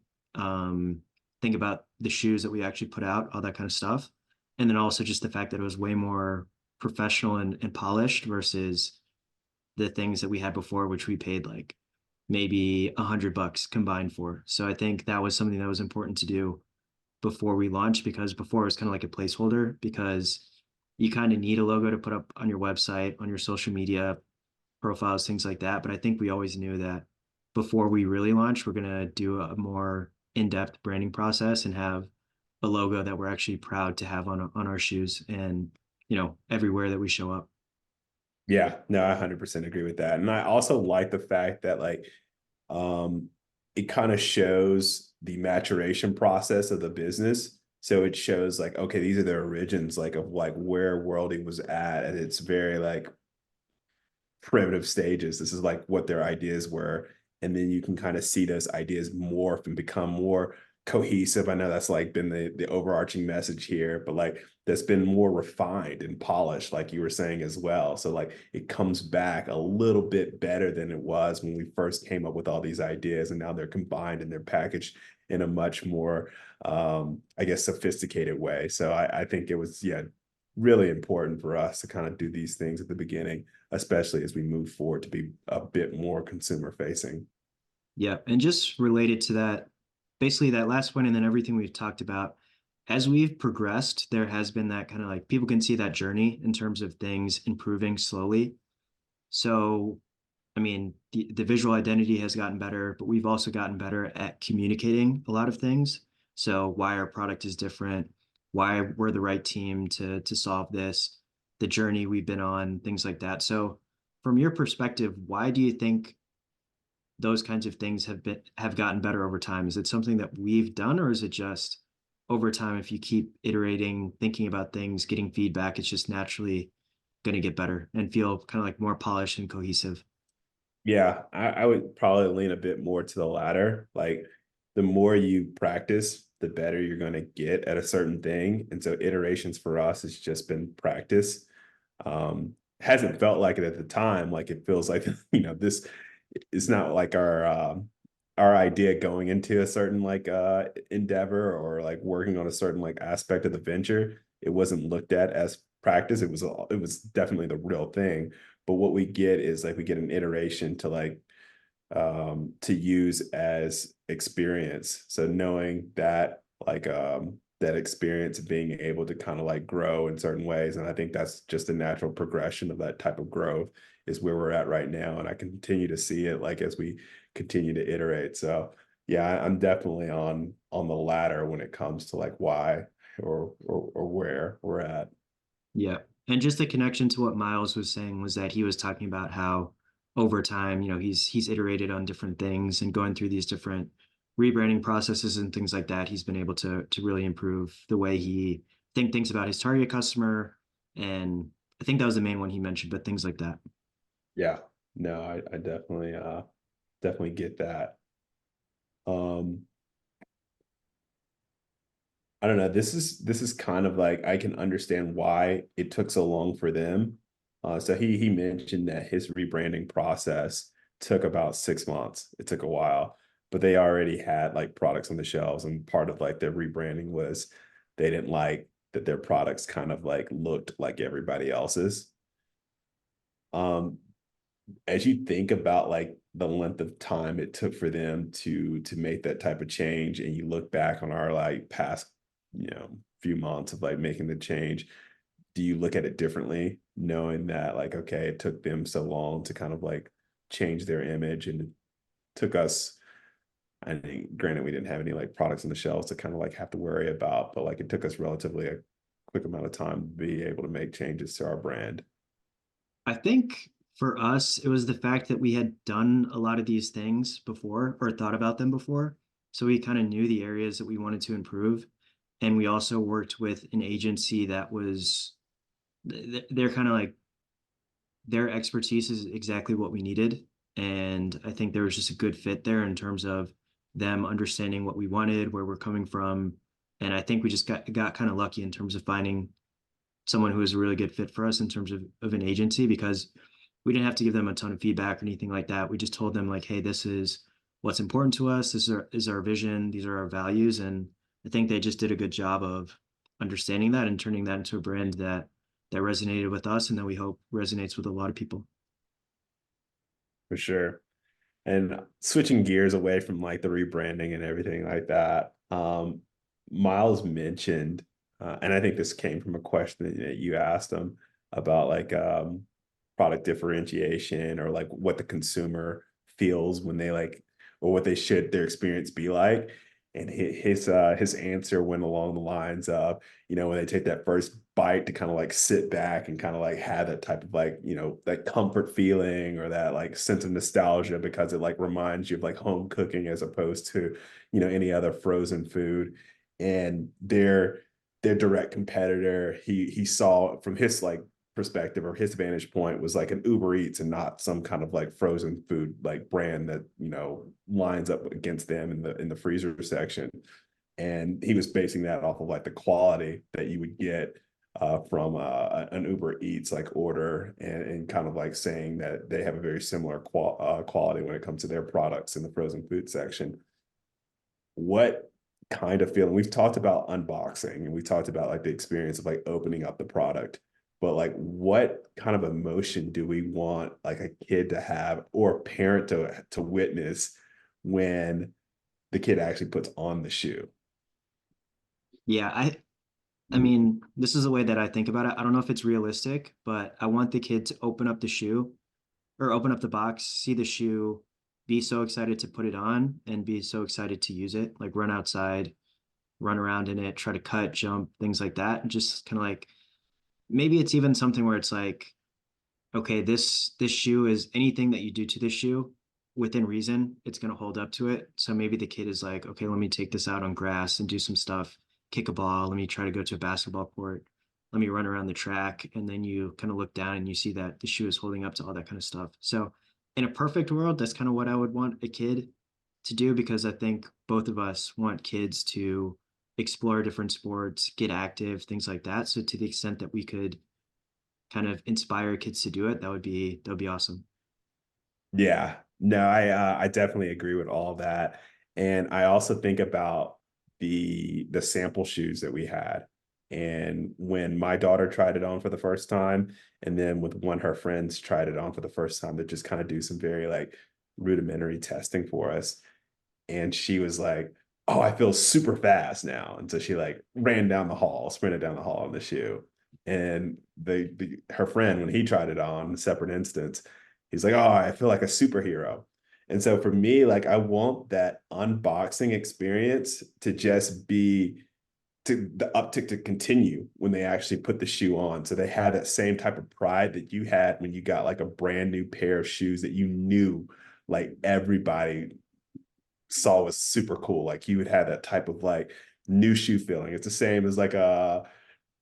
think about the shoes that we actually put out, all that kind of stuff. And then also just the fact that it was way more professional and polished versus the things that we had before, which we paid like maybe $100 combined for. So I think that was something that was important to do before we launched, because before it was kind of like a placeholder, because you kind of need a logo to put up on your website, on your social media profiles, things like that. But I think we always knew that before we really launched, we're going to do a more in-depth branding process and have a logo that we're actually proud to have on our shoes and, everywhere that we show up. Yeah, no, I 100% agree with that. And I also like the fact that um it kind of shows the maturation process of the business. So it shows like, okay, these are the origins like of like where Worldy was at its very like primitive stages. This is like what their ideas were. And then you can kind of see those ideas morph and become more cohesive. I know that's like been the overarching message here, but like that's been more refined and polished, like you were saying as well. So like it comes back a little bit better than it was when we first came up with all these ideas, and now they're combined and they're packaged in a much more I guess sophisticated way. So I think it was really important for us to kind of do these things at the beginning, especially as we move forward to be a bit more consumer facing. Yeah. And just related to that, basically that last point, and then everything we've talked about, as we've progressed, there has been that kind of like people can see that journey in terms of things improving slowly. So, I mean, the visual identity has gotten better, but we've also gotten better at communicating a lot of things. So, why our product is different, why we're the right team to solve this, the journey we've been on, things like that. So, from your perspective, why do you think those kinds of things have gotten better over time? Is it something that we've done, or is it just over time, if you keep iterating, thinking about things, getting feedback, it's just naturally going to get better and feel kind of like more polished and cohesive? Yeah, I would probably lean a bit more to the latter. Like the more you practice, the better you're going to get at a certain thing. And so iterations for us has just been practice. Hasn't felt like it at the time. Like it feels like, this is not like our idea going into a certain like endeavor or like working on a certain like aspect of the venture. It wasn't looked at as practice. It was definitely the real thing. But what we get is like we get an iteration to like to use as experience. So knowing that that experience of being able to kind of like grow in certain ways. And I think that's just a natural progression of that type of growth is where we're at right now. And I continue to see it like as we continue to iterate. So yeah, I'm definitely on the ladder when it comes to like why or where we're at. Yeah. And just the connection to what Myles was saying was that he was talking about how over time, he's iterated on different things and going through these different rebranding processes and things like that. He's been able to really improve the way he thinks about his target customer. And I think that was the main one he mentioned, but things like that. Yeah. No, I definitely get that. Um I don't know. This is kind of like I can understand why it took so long for them. So he mentioned that his rebranding process took about 6 months. It took a while, but they already had like products on the shelves, and part of like their rebranding was they didn't like that their products kind of like looked like everybody else's. Um, as you think about like the length of time it took for them to make that type of change, and you look back on our like past few months of like making the change, do you look at it differently knowing that like okay, it took them so long to kind of like change their image, and it took us, I think, granted we didn't have any like products on the shelves to kind of like have to worry about, but like it took us relatively a quick amount of time to be able to make changes to our brand? I think for us, it was the fact that we had done a lot of these things before or thought about them before. So we kind of knew the areas that we wanted to improve. And we also worked with an agency that was, they're kind of like, their expertise is exactly what we needed. And I think there was just a good fit there in terms of them understanding what we wanted, where we're coming from. And I think we just got kind of lucky in terms of finding someone who was a really good fit for us in terms of an agency, because we didn't have to give them a ton of feedback or anything like that. We just told them like, hey, this is what's important to us. This is our vision. These are our values. And I think they just did a good job of understanding that and turning that into a brand that resonated with us and that we hope resonates with a lot of people. For sure. And switching gears away from like the rebranding and everything like that, Miles mentioned, and I think this came from a question that you asked him about like product differentiation or like what the consumer feels when they like, or what they should their experience be like. And his answer went along the lines of, when they take that first bite, to kind of like sit back and kind of like have that type of like, that comfort feeling or that like sense of nostalgia, because it like reminds you of like home cooking as opposed to, any other frozen food. And their direct competitor, he saw from his like perspective, or his vantage point, was like an Uber Eats and not some kind of like frozen food like brand that lines up against them in the freezer section. And he was basing that off of like the quality that you would get from an Uber Eats like order, and kind of like saying that they have a very similar quality when it comes to their products in the frozen food section. What kind of feeling, we've talked about unboxing and we talked about like the experience of like opening up the product, but like what kind of emotion do we want like a kid to have, or a parent to witness, when the kid actually puts on the shoe? Yeah, I mean, this is the way that I think about it. I don't know if it's realistic, but I want the kid to open up the shoe or open up the box, see the shoe, be so excited to put it on and be so excited to use it, like run outside, run around in it, try to cut, jump, things like that. And just kind of like maybe it's even something where it's like, okay, this shoe is anything that you do to this shoe within reason, it's going to hold up to it. So maybe the kid is like, okay, let me take this out on grass and do some stuff, kick a ball, let me try to go to a basketball court, let me run around the track. And then you kind of look down and you see that the shoe is holding up to all that kind of stuff. So in a perfect world, that's kind of what I would want a kid to do, because I think both of us want kids to explore different sports, get active, things like that. So to the extent that we could kind of inspire kids to do it, that would be awesome. Yeah, no, I definitely agree with all that. And I also think about the sample shoes that we had. And when my daughter tried it on for the first time, and then with one of her friends tried it on for the first time, to just kind of do some very like rudimentary testing for us. And she was like, "Oh, I feel super fast now." And so she like ran down the hall, sprinted down the hall in the shoe. And her friend, when he tried it on, a separate instance, he's like, "Oh, I feel like a superhero." And so for me, like I want that unboxing experience to just be, to the uptick to continue when they actually put the shoe on. So they had that same type of pride that you had when you got like a brand new pair of shoes that you knew like everybody saw was super cool. Like you would have that type of like new shoe feeling. It's the same as like a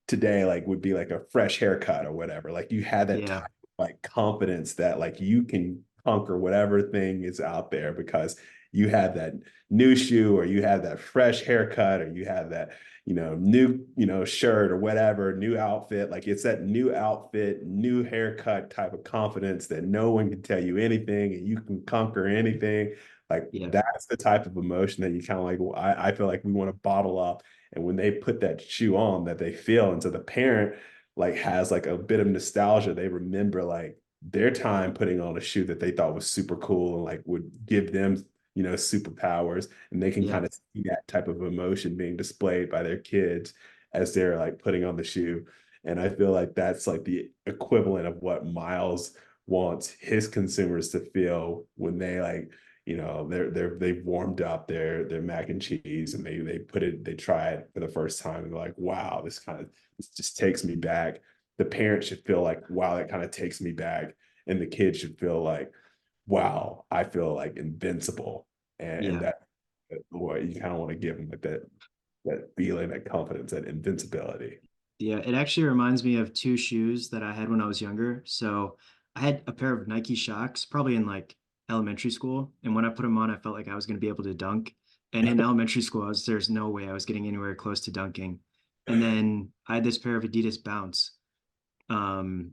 today, like would be like a fresh haircut or whatever. Like you had that Yeah, type of like confidence that like you can conquer whatever thing is out there, because you had that new shoe, or you had that fresh haircut, or you had that, new, shirt or whatever, new outfit. Like it's that new outfit, new haircut type of confidence that no one can tell you anything and you can conquer anything. Like yeah, that's the type of emotion that you kind of like, I feel like we want to bottle up, and when they put that shoe on, that they feel. And so the parent like has like a bit of nostalgia. They remember like their time putting on a shoe that they thought was super cool and like would give them, superpowers. And they can yeah, kind of see that type of emotion being displayed by their kids as they're like putting on the shoe. And I feel like that's like the equivalent of what Myles wants his consumers to feel when they like, they've warmed up their mac and cheese, and they try it for the first time, and they're like, wow, this just takes me back. The parent should feel like, wow, that kind of takes me back. And the kid should feel like, wow, I feel like invincible. And yeah, that what you kind of want to give them, like that feeling, that confidence, that invincibility. yeah. It actually reminds me of two shoes that I had when I was younger. So I had a pair of Nike Shocks, probably in like elementary school. And when I put them on, I felt like I was going to be able to dunk. And in elementary school, there's no way I was getting anywhere close to dunking. And then I had this pair of Adidas Bounce. And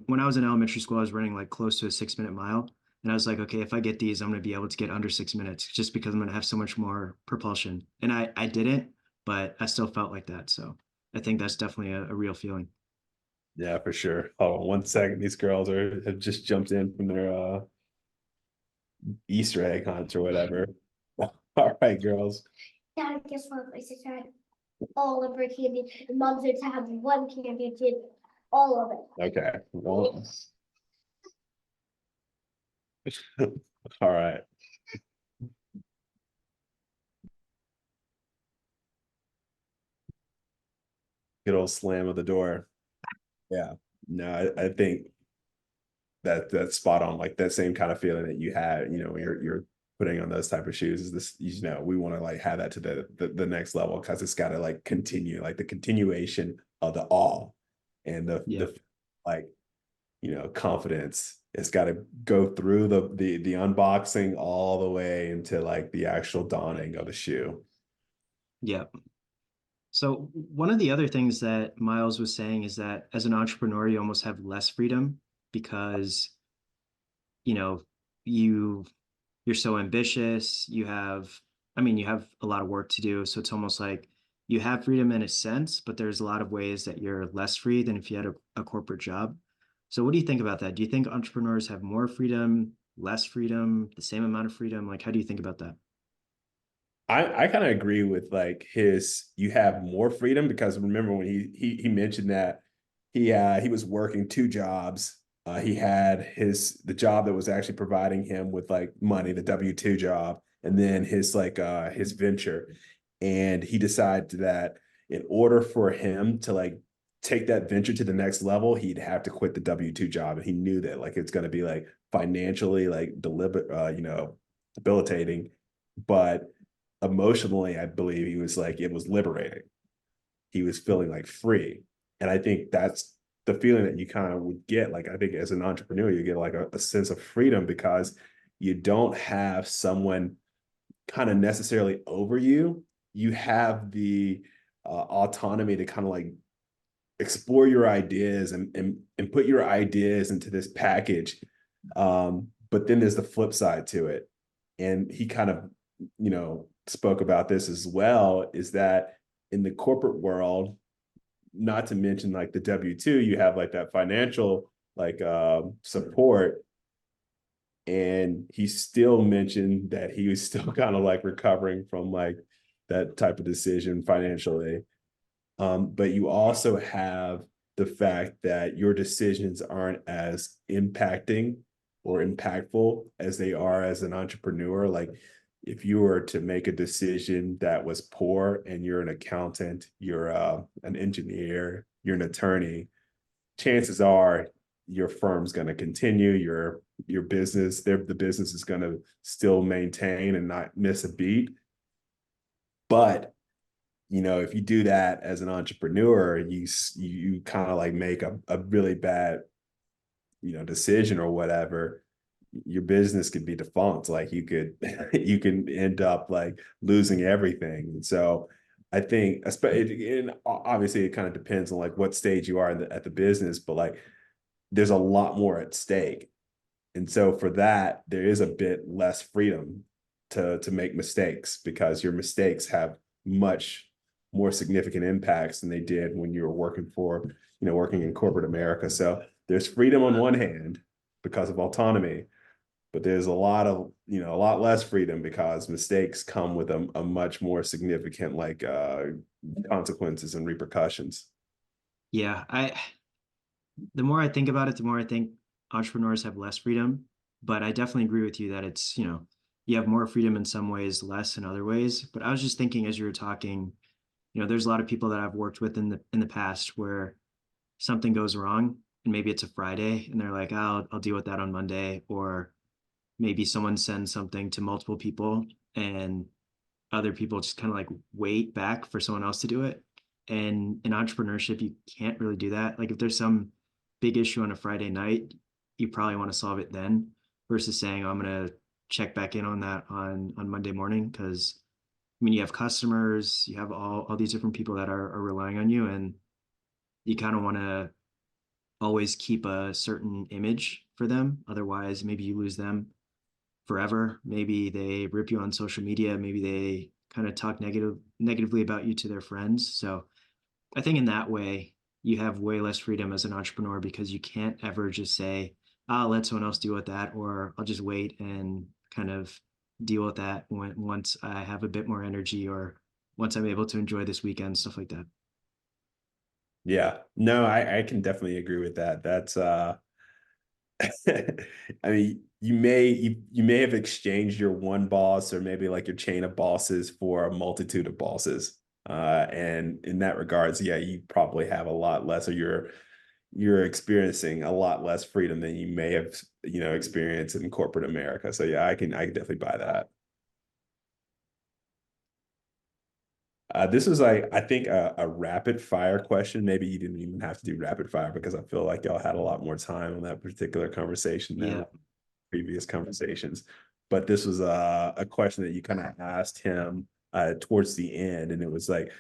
when I was in elementary school, I was running like close to a 6 minute mile. And I was like, okay, if I get these, I'm going to be able to get under 6 minutes just because I'm going to have so much more propulsion. And I didn't, but I still felt like that. So I think that's definitely a real feeling. Yeah, for sure. Hold on one second. These girls have just jumped in from their Easter egg hunt or whatever. All right, girls. Dad, guess what? My sister had all of her candy, and Mom said to have one candy kid, all of it. Okay. Well, all right. Good old slam of the door. Yeah. No, I think that's spot on. Like that same kind of feeling that you had, when you're putting on those type of shoes is this, we want to like have that to the next level because it's got to like continue, like the continuation of the awe and Yeah. the like, confidence. It's got to go through the unboxing all the way into like the actual donning of the shoe. Yeah. So one of the other things that Miles was saying is that as an entrepreneur, you almost have less freedom because, you know, you you're so ambitious. You have a lot of work to do. So it's almost like you have freedom in a sense, but there's a lot of ways that you're less free than if you had a corporate job. So what do you think about that? Do you think entrepreneurs have more freedom, less freedom, the same amount of freedom? Like, how do you think about that? I kind of agree with like you have more freedom because remember when he mentioned that he was working two jobs. He had the job that was actually providing him with like money, the W-2 job, and then his venture. And he decided that in order for him to like take that venture to the next level, he'd have to quit the W-2 job. And he knew that like it's gonna be like financially like deliberate, debilitating, but emotionally, I believe he was like, it was liberating. He was feeling like free. And I think that's the feeling that you kind of would get. Like, I think as an entrepreneur, you get like a sense of freedom because you don't have someone kind of necessarily over you. You have the autonomy to kind of like explore your ideas and put your ideas into this package. But then there's the flip side to it. And he kind of, spoke about this as well, is that in the corporate world, not to mention like the W-2, you have like that financial like support. And he still mentioned that he was still kind of like recovering from like that type of decision financially. But you also have the fact that your decisions aren't as impacting or impactful as they are as an entrepreneur. Like if you were to make a decision that was poor and you're an accountant, you're an engineer, you're an attorney, chances are your firm's going to continue, your business, the business is going to still maintain and not miss a beat. But if you do that as an entrepreneur, you kind of like make a really bad, decision or whatever, your business could be defunct. Like you could, you can end up like losing everything. And so I think, especially, and obviously it kind of depends on like what stage you are at the business, but like there's a lot more at stake. And so for that, there is a bit less freedom to make mistakes because your mistakes have much more significant impacts than they did when you were working in corporate America. So there's freedom on one hand because of autonomy, but there's a lot less freedom because mistakes come with a much more significant like consequences and repercussions. Yeah, the more I think about it, the more I think entrepreneurs have less freedom. But I definitely agree with you that it's, you have more freedom in some ways, less in other ways. But I was just thinking as you were talking, there's a lot of people that I've worked with in the past where something goes wrong and maybe it's a Friday and they're like, oh, I'll deal with that on Monday. Or maybe someone sends something to multiple people and other people just kind of like wait back for someone else to do it. And in entrepreneurship, you can't really do that. Like if there's some big issue on a Friday night, you probably want to solve it then versus saying, oh, I'm going to check back in on that on Monday morning. Cause you have customers, you have all these different people that are relying on you, and you kind of want to always keep a certain image for them. Otherwise, maybe you lose them forever. Maybe they rip you on social media. Maybe they kind of talk negatively about you to their friends. So I think in that way, you have way less freedom as an entrepreneur because you can't ever just say, I'll let someone else deal with that, or I'll just wait and kind of deal with that once I have a bit more energy or once I'm able to enjoy this weekend, stuff like that. Yeah, no, I can definitely agree with that. That's I mean, you may have exchanged your one boss or maybe like your chain of bosses for a multitude of bosses. And in that regards, yeah, you probably have a lot less, or you're experiencing a lot less freedom than you may have, experienced in corporate America. So yeah, I can definitely buy that. This was like, I think, a rapid fire question. Maybe you didn't even have to do rapid fire because I feel like y'all had a lot more time on that particular conversation than Yeah. previous conversations. But this was a question that you kind of asked him towards the end, and it was like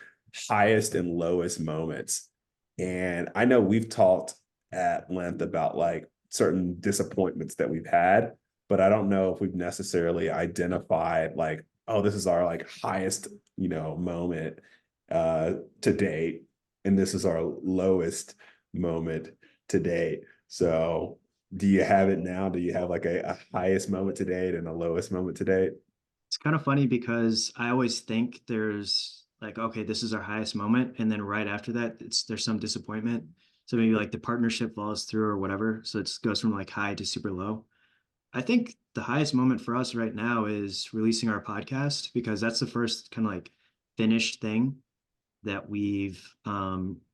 highest and lowest moments. And I know we've talked at length about like certain disappointments that we've had, but I don't know if we've necessarily identified like, oh, this is our like highest, moment to date, and this is our lowest moment to date. So do you have it now? Do you have like a highest moment to date and a lowest moment to date? It's kind of funny because I always think there's like, okay, this is our highest moment. And then right after that, there's some disappointment. So maybe like the partnership falls through or whatever. So it goes from like high to super low. I think the highest moment for us right now is releasing our podcast because that's the first kind of like finished thing that we've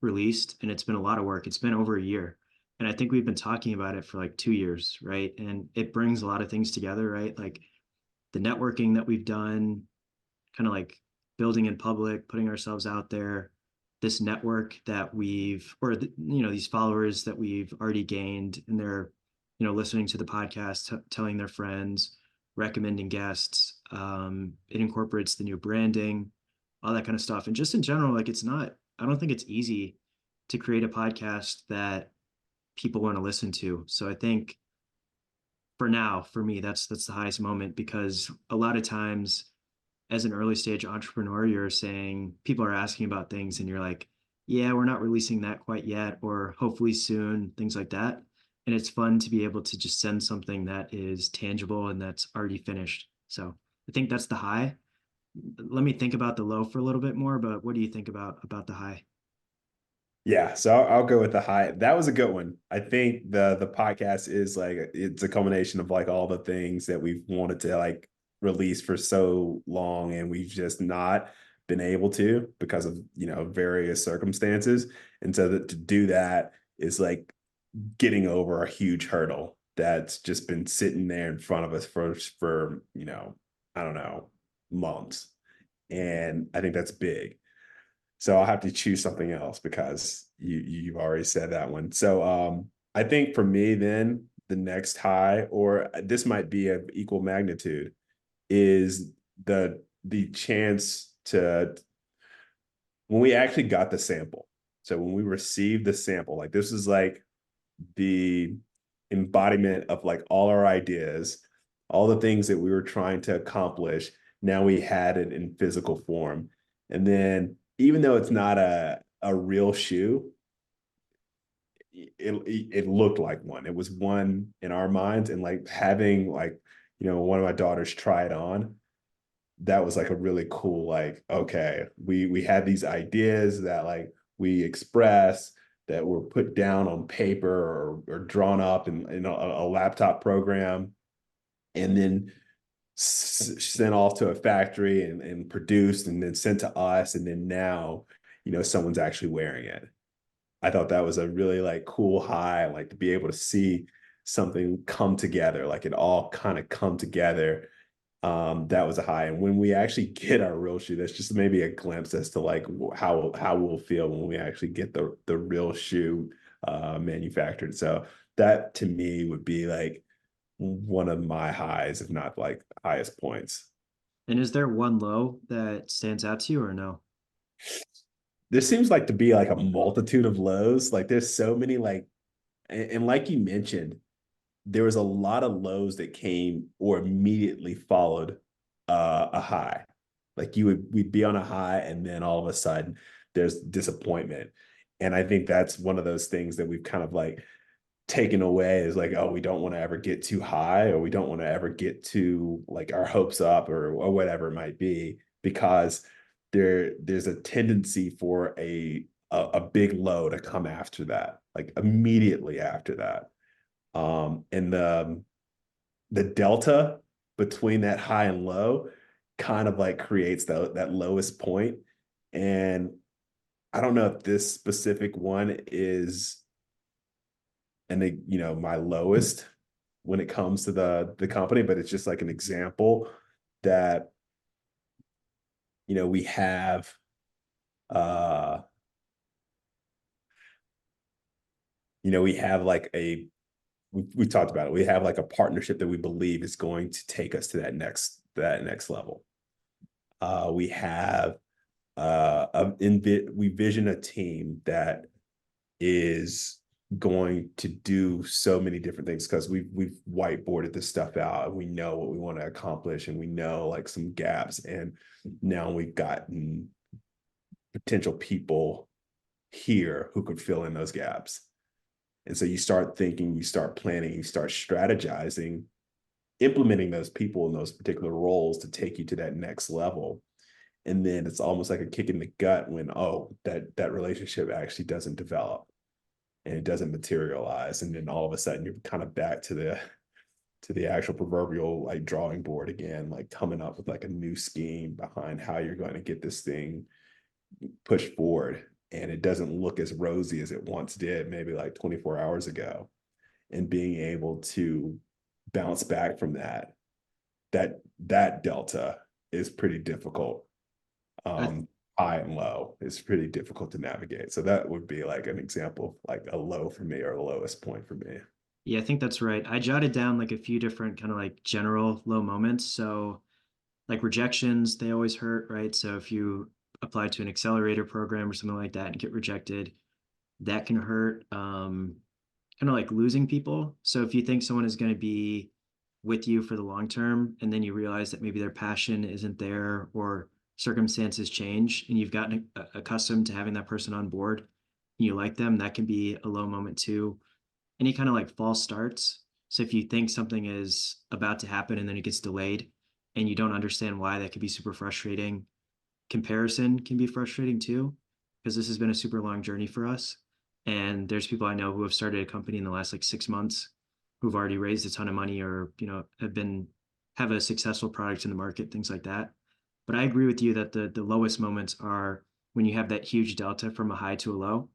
released. And it's been a lot of work. It's been over a year. And I think we've been talking about it for like 2 years, right? And it brings a lot of things together, right? Like the networking that we've done, kind of like building in public, putting ourselves out there, this network that we've, or these followers that we've already gained, and they're, listening to the podcast, telling their friends, recommending guests. It incorporates the new branding, all that kind of stuff, and just in general, like it's not. I don't think it's easy to create a podcast that people want to listen to. So I think for now, for me, that's the highest moment because a lot of times as an early stage entrepreneur, you're saying people are asking about things and you're like, yeah, we're not releasing that quite yet, or hopefully soon, things like that. And it's fun to be able to just send something that is tangible and that's already finished. So I think that's the high. Let me think about the low for a little bit more, but what do you think about the high? Yeah, so I'll go with the high. That was a good one. I think the podcast is like it's a culmination of like all the things that we've wanted to like release for so long, and we've just not been able to because of various circumstances. And so that to do that is like getting over a huge hurdle that's just been sitting there in front of us for I don't know, months. And I think that's big. So I'll have to choose something else because you've already said that one. So I think for me then the next high, or this might be of equal magnitude, is the chance to when we actually got the sample. So when we received the sample, like this is like the embodiment of like all our ideas, all the things that we were trying to accomplish. Now we had it in physical form. And then even though it's not a real shoe, it looked like one. It was one in our minds. And like having like, one of my daughters try it on, that was like a really cool, like, okay, we had these ideas that like we express that were put down on paper or drawn up in a laptop program and then sent off to a factory and produced and then sent to us. And then now, someone's actually wearing it. I thought that was a really like cool high, like to be able to see something come together, like it all kind of come together. That was a high. And when we actually get our real shoe, that's just maybe a glimpse as to like how we'll feel when we actually get the real shoe manufactured. So that to me would be like one of my highs, if not like highest points. And is there one low that stands out to you or no? There seems like to be like a multitude of lows. Like there's so many like, and like you mentioned, there was a lot of lows that came or immediately followed a high. Like we'd be on a high and then all of a sudden there's disappointment. And I think that's one of those things that we've kind of like taken away is like, oh, we don't want to ever get too high or we don't want to ever get too like our hopes up or whatever it might be, because there's a tendency for a big low to come after that, like immediately after that. And the delta between that high and low kind of like creates that lowest point. And I don't know if this specific one is, my lowest when it comes to the company, but it's just like an example that, we have, uh, we have like we talked about it. We have like a partnership that we believe is going to take us to that next level. We have we vision a team that is going to do so many different things because we've whiteboarded this stuff out and we know what we want to accomplish and we know like some gaps, and now we've gotten potential people here who could fill in those gaps. And so you start thinking, you start planning, you start strategizing, implementing those people in those particular roles to take you to that next level. And then it's almost like a kick in the gut when, that relationship actually doesn't develop and it doesn't materialize. And then all of a sudden you're kind of back to the actual proverbial like drawing board again, like coming up with like a new scheme behind how you're going to get this thing pushed forward. And it doesn't look as rosy as it once did, maybe like 24 hours ago. And being able to bounce back from that delta is pretty difficult. High and low is pretty difficult to navigate. So that would be like an example of like a low for me or a lowest point for me. Yeah, I think that's right. I jotted down like a few different kind of like general low moments. So like rejections, they always hurt, right? So if you apply to an accelerator program or something like that and get rejected, that can hurt. Kind of like losing people. So if you think someone is going to be with you for the long term, and then you realize that maybe their passion isn't there or circumstances change and you've gotten accustomed to having that person on board and you like them, that can be a low moment too. Any kind of like false starts. So if you think something is about to happen and then it gets delayed and you don't understand why, that could be super frustrating. Comparison can be frustrating too, because this has been a super long journey for us. And there's people I know who have started a company in the last like 6 months who've already raised a ton of money or, have a successful product in the market, things like that. But I agree with you that the lowest moments are when you have that huge delta from a high to a low.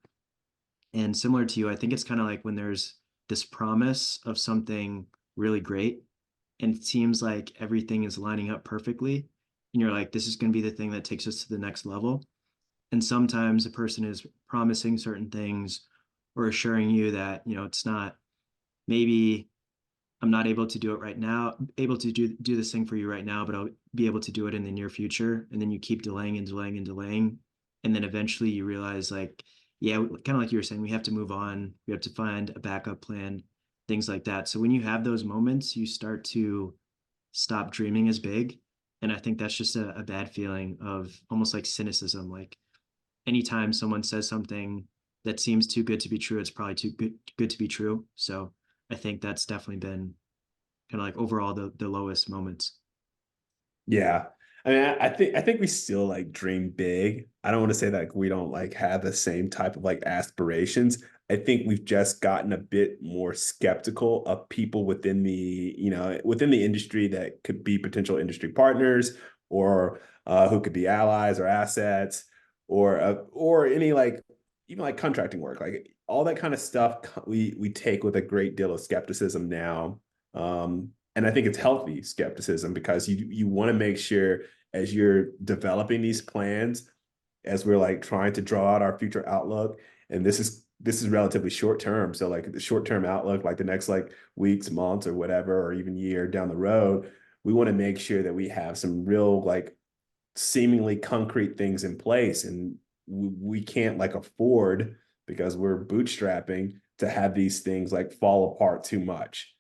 And similar to you, I think it's kind of like when there's this promise of something really great and it seems like everything is lining up perfectly. And you're like, this is going to be the thing that takes us to the next level. And sometimes a person is promising certain things or assuring you that, it's not, maybe I'm not able to do it right now, able to do this thing for you right now, but I'll be able to do it in the near future. And then you keep delaying and delaying and delaying. And then eventually you realize like, yeah, kind of like you were saying, we have to move on. We have to find a backup plan, things like that. So when you have those moments, you start to stop dreaming as big. And I think that's just a bad feeling of almost like cynicism. Like anytime someone says something that seems too good to be true, it's probably too good to be true. So I think that's definitely been kind of like overall the lowest moments. Yeah. I mean, I think we still like dream big. I don't want to say that we don't like have the same type of like aspirations. I think we've just gotten a bit more skeptical of people within the industry that could be potential industry partners or who could be allies or assets or any like even like contracting work, like all that kind of stuff we take with a great deal of skepticism now. And I think it's healthy skepticism because you want to make sure as you're developing these plans, as we're like trying to draw out our future outlook, and this is relatively short term. So like the short term outlook, like the next like weeks, months, or whatever, or even year down the road, we want to make sure that we have some real like seemingly concrete things in place, and we can't like afford because we're bootstrapping to have these things like fall apart too much.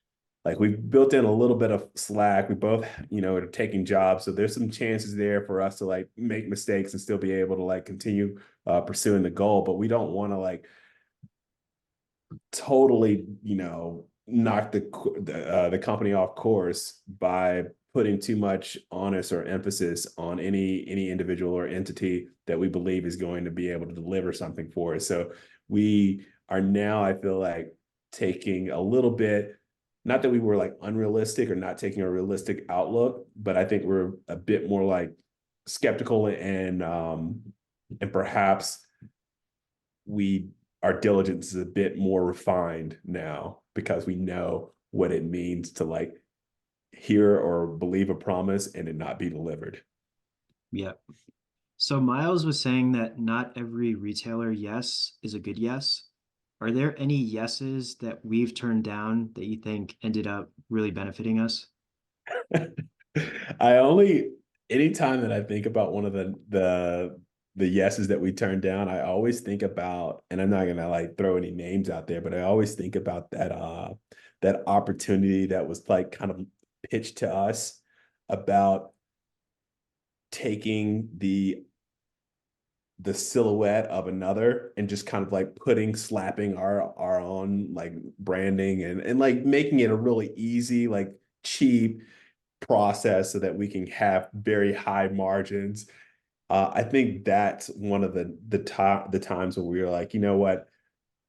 Like we've built in a little bit of slack. We both, are taking jobs. So there's some chances there for us to like make mistakes and still be able to like continue pursuing the goal. But we don't want to like totally, knock the company off course by putting too much onus or emphasis on any individual or entity that we believe is going to be able to deliver something for us. So we are now, I feel like, taking a little bit, not that we were like unrealistic or not taking a realistic outlook, but I think we're a bit more like skeptical and And perhaps our diligence is a bit more refined now because we know what it means to like hear or believe a promise and it not be delivered. Yeah. So Miles was saying that not every retailer yes is a good yes. Are there any yeses that we've turned down that you think ended up really benefiting us? I only anytime that I think about one of the yeses that we turned down, I always think about, and I'm not gonna like throw any names out there, but I always think about that opportunity that was like kind of pitched to us about taking the silhouette of another and just kind of like slapping our own like branding and like making it a really easy, like cheap process so that we can have very high margins. I think that's one of the times where we were like, you know what,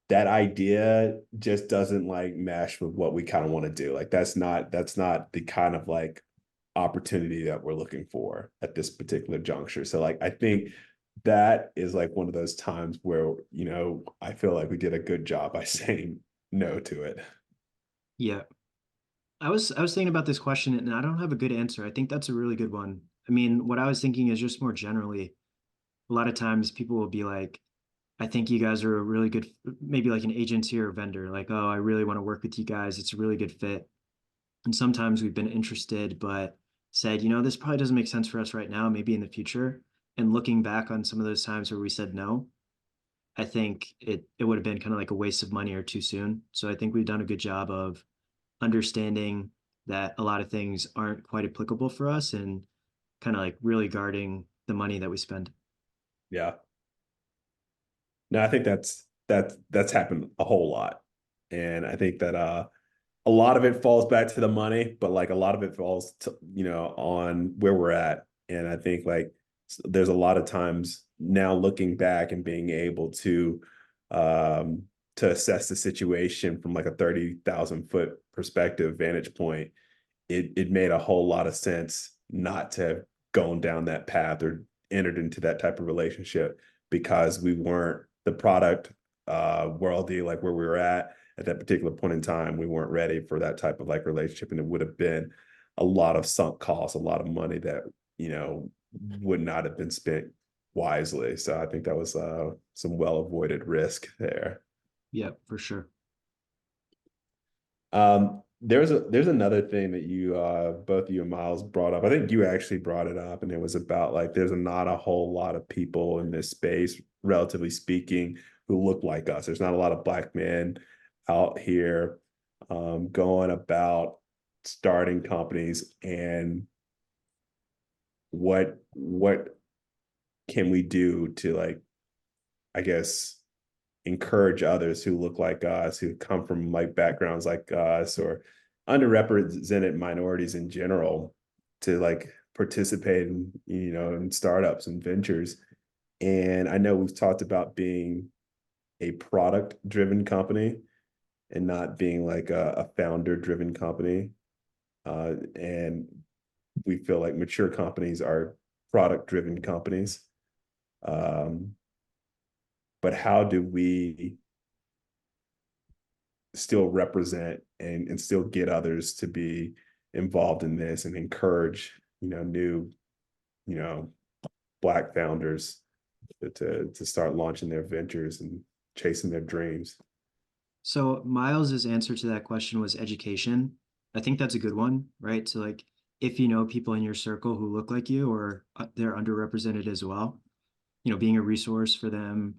that idea just doesn't like mesh with what we kind of want to do. Like that's not the kind of like opportunity that we're looking for at this particular juncture. So like I think that is like one of those times where, you know, I feel like we did a good job by saying no to it. Yeah. I was thinking about this question and I don't have a good answer. I think that's a really good one. I mean, what I was thinking is just more generally, a lot of times people will be like, I think you guys are a really good, maybe like an agency or a vendor, like, oh, I really want to work with you guys. It's a really good fit. And sometimes we've been interested, but said, this probably doesn't make sense for us right now, maybe in the future. And looking back on some of those times where we said no, I think it would have been kind of like a waste of money or too soon. So I think we've done a good job of understanding that a lot of things aren't quite applicable for us and kind of like really guarding the money that we spend. Yeah. No, I think that's happened a whole lot. And I think that a lot of it falls back to the money, but like a lot of it falls to, you know, on where we're at. And I think like there's a lot of times now looking back and being able um to assess the situation from like a 30,000 foot perspective vantage point, it made a whole lot of sense not to have gone down that path or entered into that type of relationship because we weren't the product worldy like where we were at that particular point in time. We weren't ready for that type of like relationship, and it would have been a lot of sunk costs, a lot of money that, you know, would not have been spent wisely. So I think that was some well avoided risk there. Yeah, for sure. There's another thing that you both you and Miles brought up. I think you actually brought it up, and it was about like there's not a whole lot of people in this space, relatively speaking, who look like us. There's not a lot of Black men out here going about starting companies, and what can we do to like, I guess, encourage others who look like us, who come from like backgrounds like us or underrepresented minorities in general to like participate in, you know, in startups and ventures. And I know we've talked about being a product driven company and not being like a founder driven company. And we feel like mature companies are product driven companies. Um, but how do we still represent and still get others to be involved in this and encourage, you know, new, you know, Black founders to start launching their ventures and chasing their dreams? So Miles's answer to that question was education. I think that's a good one, right? So like if you know people in your circle who look like you or they're underrepresented as well, being a resource for them,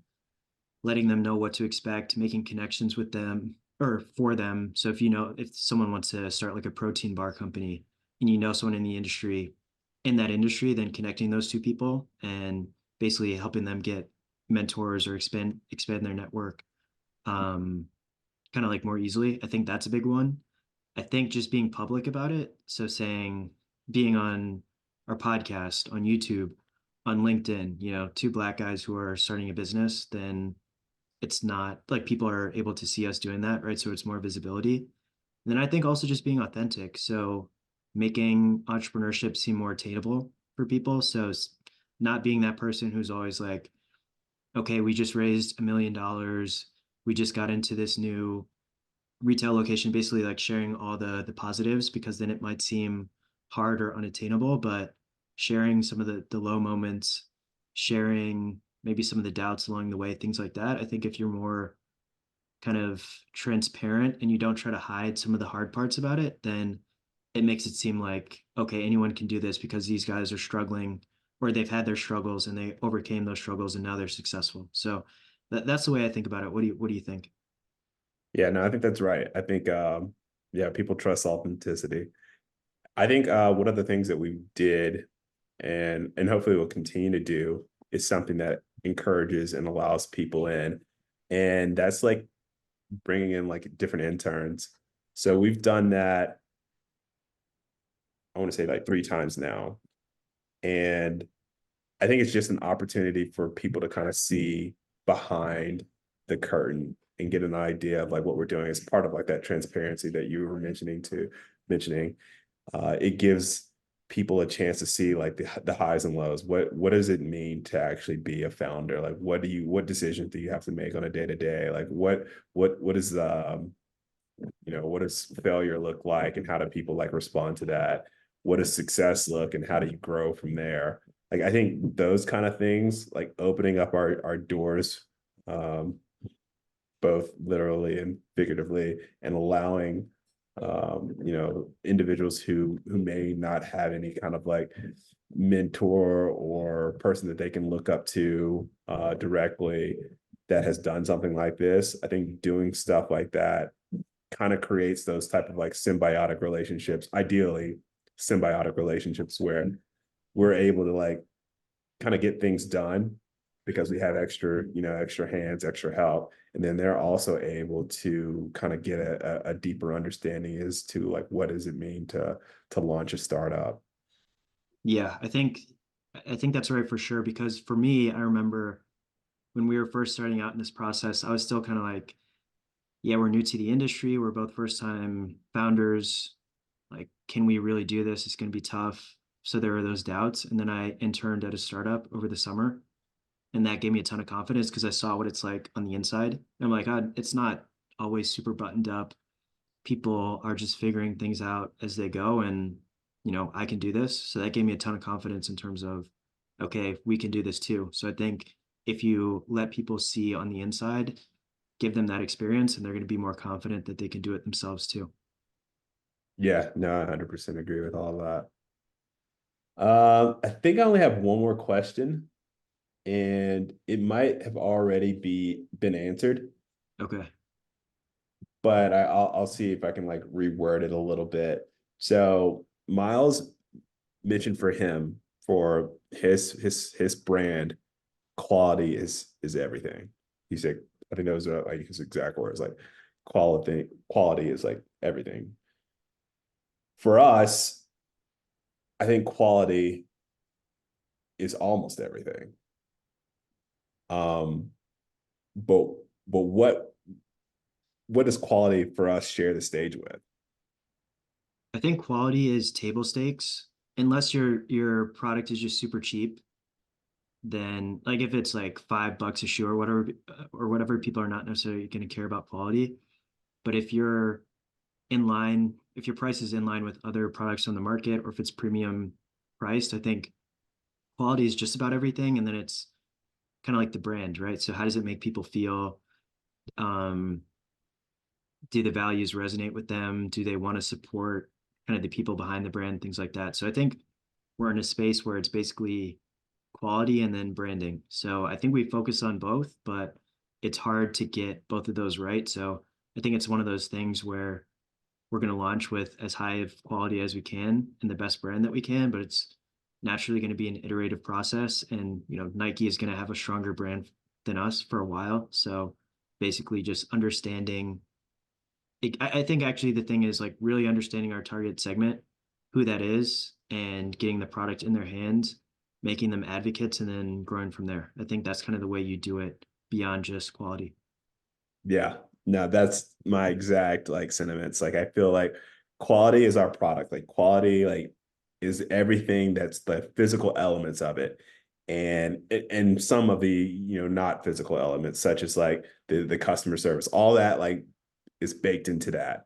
letting them know what to expect, making connections with them or for them. So if someone wants to start like a protein bar company and you know someone in that industry, then connecting those two people and basically helping them get mentors or expand their network. Um, Kind of like more easily. I think that's a big one. I think just being public about it. So being on our podcast, on YouTube, on LinkedIn, two Black guys who are starting a business, then it's not like people are able to see us doing that, right? So it's more visibility. And then I think also just being authentic. So making entrepreneurship seem more attainable for people. So not being that person who's always like, okay, we just raised $1 million. We just got into this new retail location, basically like sharing all the positives, because then it might seem hard or unattainable, but sharing some of the low moments, sharing maybe some of the doubts along the way, things like that. I think if you're more kind of transparent and you don't try to hide some of the hard parts about it, then it makes it seem like, okay, anyone can do this because these guys are struggling or they've had their struggles and they overcame those struggles and now they're successful. So that's the way I think about it. What do you think? Yeah, no, I think that's right. I think yeah, people trust authenticity. I think one of the things that we did and hopefully will continue to do is something that encourages and allows people in. And that's like bringing in like different interns. So we've done that, I want to say like 3 times now. And I think it's just an opportunity for people to kind of see behind the curtain and get an idea of like what we're doing as part of like that transparency that you were mentioning. It gives people a chance to see like the highs and lows. What does it mean to actually be a founder? Like what decisions do you have to make on a day to day? Like what is what does failure look like and how do people like respond to that? What does success look and how do you grow from there? Like I think those kind of things, like opening up our doors, um, both literally and figuratively, and allowing individuals who may not have any kind of like mentor or person that they can look up to directly that has done something like this. I think doing stuff like that kind of creates those type of like symbiotic relationships, ideally symbiotic relationships where we're able to like kind of get things done because we have extra hands, extra help. And then they're also able to kind of get a deeper understanding as to like what does it mean to launch a startup. Yeah, I think that's right for sure. Because for me, I remember when we were first starting out in this process, I was still kind of like, yeah, we're new to the industry. We're both first time founders. Like, can we really do this? It's going to be tough. So there were those doubts. And then I interned at a startup over the summer. And that gave me a ton of confidence because I saw what it's like on the inside. And I'm like, God, it's not always super buttoned up. People are just figuring things out as they go. And, I can do this. So that gave me a ton of confidence in terms of, okay, we can do this too. So I think if you let people see on the inside, give them that experience, and they're going to be more confident that they can do it themselves too. Yeah, no, I 100% agree with all that. I think I only have one more question, and it might have already been answered, Okay. but I'll see if I can like reword it a little bit. So Miles mentioned for him for his brand, quality is everything. He said, I think those are like his exact words, like quality is like everything. For us, I think quality is almost everything. Um, but but what does quality for us share the stage with? I think quality is table stakes. Unless your product is just super cheap, then like if it's like $5 a shoe or whatever, people are not necessarily going to care about quality. But if your price is in line with other products on the market, or if it's premium priced, I think quality is just about everything. And then it's kind of like the brand, right? So how does it make people feel? Um, do the values resonate with them? Do they want to support kind of the people behind the brand, things like that? So I think we're in a space where it's basically quality and then branding. So I think we focus on both, but it's hard to get both of those right. So I think it's one of those things where we're going to launch with as high of quality as we can and the best brand that we can, but it's naturally going to be an iterative process. And, Nike is going to have a stronger brand than us for a while. So basically just understanding I think actually the thing is like really understanding our target segment, who that is, and getting the product in their hands, making them advocates, and then growing from there. I think that's kind of the way you do it beyond just quality. Yeah, no, that's my exact like sentiments. Like I feel like quality is our product. Like quality like is everything that's the physical elements of it. and some of the, you know, not physical elements, such as like the customer service, all that like is baked into that.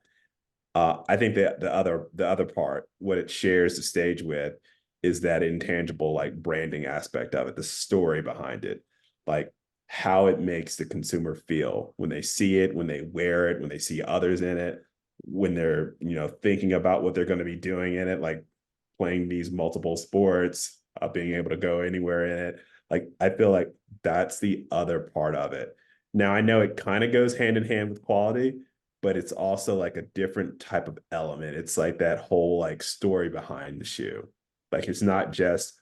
I think that the other part, what it shares the stage with, is that intangible like branding aspect of it, the story behind it, like how it makes the consumer feel when they see it, when they wear it, when they see others in it, when they're, you know, thinking about what they're going to be doing in it, like playing these multiple sports, being able to go anywhere in it. Like I feel like that's the other part of it. Now I know it kind of goes hand in hand with quality, but it's also like a different type of element. It's like that whole like story behind the shoe. Like it's not just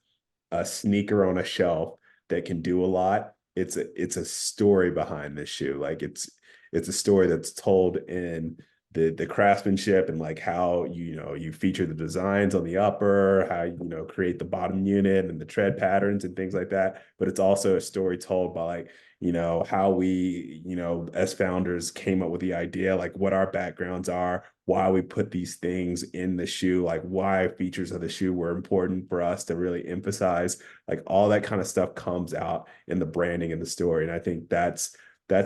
a sneaker on a shelf that can do a lot. It's a story behind this shoe. Like it's a story that's told in the craftsmanship and like how you know you feature the designs on the upper, how you know create the bottom unit and the tread patterns and things like that. But it's also a story told by like, you know, how we, you know, as founders came up with the idea, like what our backgrounds are, why we put these things in the shoe, like why features of the shoe were important for us to really emphasize. Like all that kind of stuff comes out in the branding and the story. And I think that's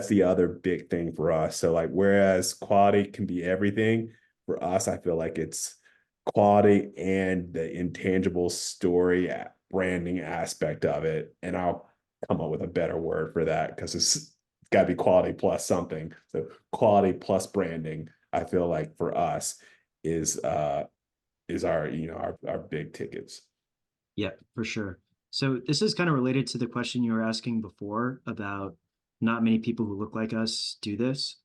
the other big thing for us. So like whereas quality can be everything, for us, I feel like it's quality and the intangible story branding aspect of it. And I'll come up with a better word for that because it's got to be quality plus something. So quality plus branding, I feel like for us is our, you know, our big tickets. Yeah, for sure. So this is kind of related to the question you were asking before about not many people who look like us do this.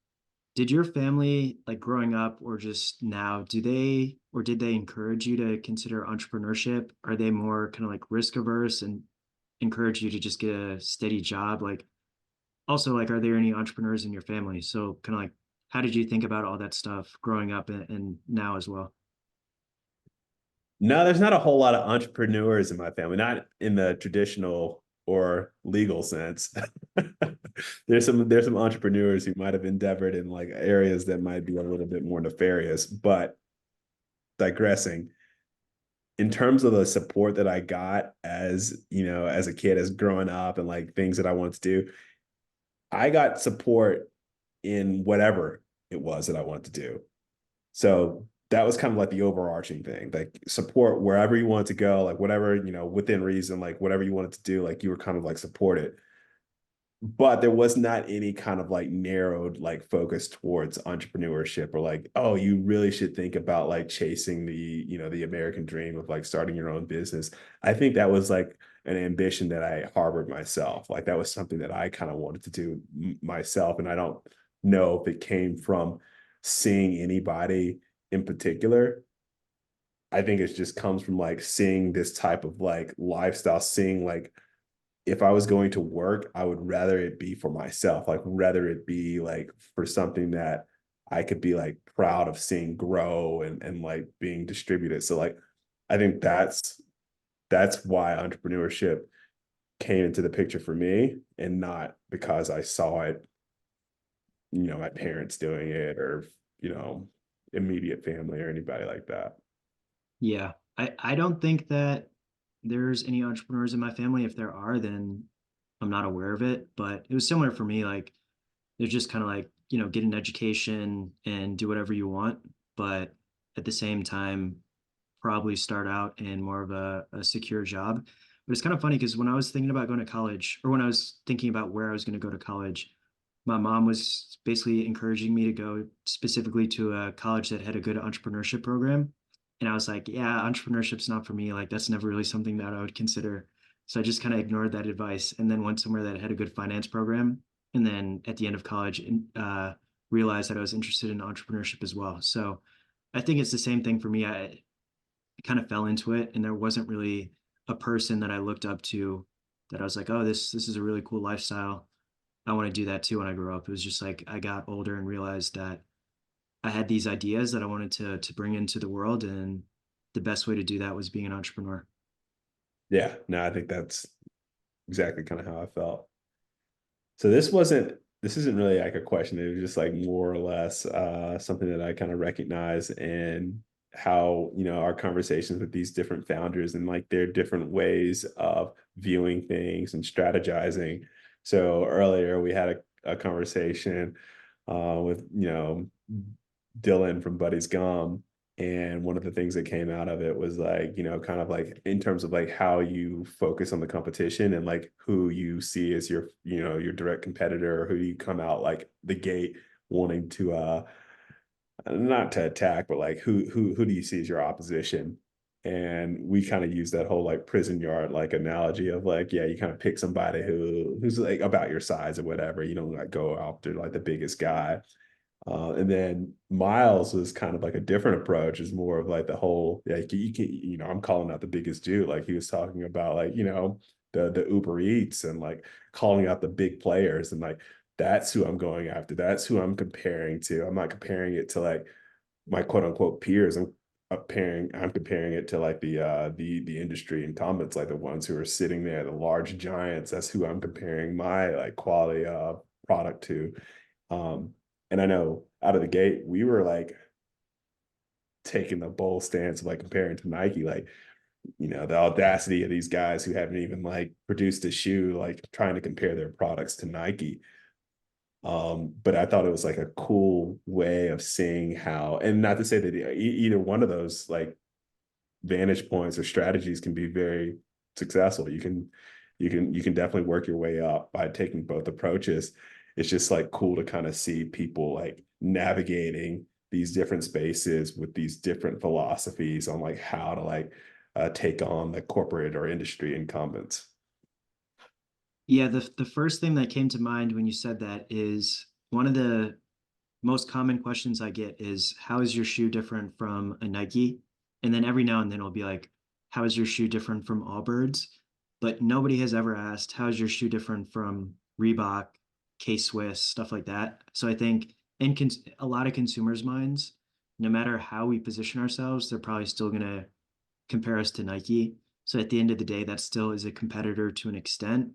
Did your family, like growing up or just now, do they or did they encourage you to consider entrepreneurship? Are they more kind of like risk averse and encourage you to just get a steady job? Like also like are there any entrepreneurs in your family? So kind of like how did you think about all that stuff growing up and now as well? No, there's not a whole lot of entrepreneurs in my family, not in the traditional or legal sense. There's some entrepreneurs who might have endeavored in like areas that might be a little bit more nefarious, but digressing, in terms of the support that I got as, you know, as a kid, as growing up and like things that I wanted to do, I got support in whatever it was that I wanted to do. So that was kind of like the overarching thing, like support wherever you wanted to go, like whatever, you know, within reason, like whatever you wanted to do, like you were kind of like supported. But there was not any kind of like narrowed like focus towards entrepreneurship or like, oh, you really should think about like chasing the, you know, the American dream of like starting your own business. I think that was like an ambition that I harbored myself. Like that was something that I kind of wanted to do myself. And I don't know if it came from seeing anybody in particular. I think it just comes from like seeing this type of like lifestyle, seeing like if I was going to work, I would rather it be for myself, like rather it be like for something that I could be like proud of seeing grow and like being distributed. So like I think that's why entrepreneurship came into the picture for me and not because I saw it, you know, my parents doing it or, you know, immediate family or anybody like that. Yeah, I don't think that there's any entrepreneurs in my family. If there are, then I'm not aware of it. But it was similar for me. Like they're just kind of like, you know, get an education and do whatever you want. But at the same time, probably start out in more of a secure job. But it's kind of funny because when I was thinking about going to college, or when I was thinking about where I was going to go to college, my mom was basically encouraging me to go specifically to a college that had a good entrepreneurship program. And I was like, yeah, entrepreneurship's not for me. Like, that's never really something that I would consider. So I just kind of ignored that advice and then went somewhere that had a good finance program. And then at the end of college, realized that I was interested in entrepreneurship as well. So I think it's the same thing for me. I kind of fell into it, and there wasn't really a person that I looked up to that I was like, oh, this is a really cool lifestyle. I want to do that too when I grow up. It was just like I got older and realized that I had these ideas that I wanted to bring into the world, and the best way to do that was being an entrepreneur. Yeah, no, I think that's exactly kind of how I felt. So this isn't really like a question. It was just like more or less something that I kind of recognize and how, our conversations with these different founders and like their different ways of viewing things and strategizing. So earlier we had a conversation with, Dylan from Buddy's Gum. And one of the things that came out of it was like, kind of like in terms of like how you focus on the competition and like who you see as your, your direct competitor, or who you come out like the gate wanting to not to attack, but like who do you see as your opposition? And we kind of use that whole like prison yard like analogy of like, yeah, you kind of pick somebody who's like about your size or whatever. You don't like go after like the biggest guy. And then Myles was kind of like a different approach, is more of like the whole, yeah, you can, I'm calling out the biggest Jew. Like he was talking about like, the Uber Eats and like calling out the big players, and like that's who I'm going after. That's who I'm comparing to. I'm not comparing it to like my quote unquote peers. I'm comparing it to like the industry incumbents, like the ones who are sitting there, the large giants. That's who I'm comparing my like quality product to. Um, and I know out of the gate, we were like taking the bold stance of like comparing to Nike, like, the audacity of these guys who haven't even like produced a shoe, like trying to compare their products to Nike. But I thought it was like a cool way of seeing how, and not to say that either one of those like vantage points or strategies can be very successful. You can definitely work your way up by taking both approaches. It's just like cool to kind of see people like navigating these different spaces with these different philosophies on like how to like take on the corporate or industry incumbents. Yeah, the first thing that came to mind when you said that is one of the most common questions I get is, how is your shoe different from a Nike? And then every now and then it'll be like, how is your shoe different from Allbirds? But nobody has ever asked, how is your shoe different from Reebok, K-Swiss, stuff like that. So I think in a lot of consumers' minds, no matter how we position ourselves, they're probably still going to compare us to Nike. So at the end of the day, that still is a competitor to an extent,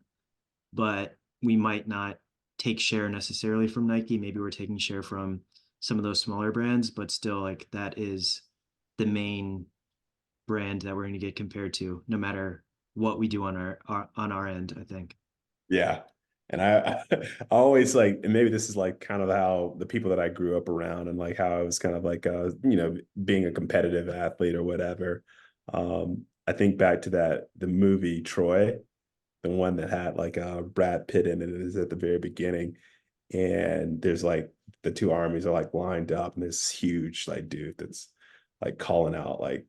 but we might not take share necessarily from Nike. Maybe we're taking share from some of those smaller brands, but still, like, that is the main brand that we're going to get compared to, no matter what we do on our end, I think. Yeah. And I always like, and maybe this is like kind of how the people that I grew up around and like how I was kind of like, being a competitive athlete or whatever. I think back to the movie Troy, the one that had like Brad Pitt in it, is at the very beginning. And there's like the two armies are like lined up, and this huge like dude that's like calling out like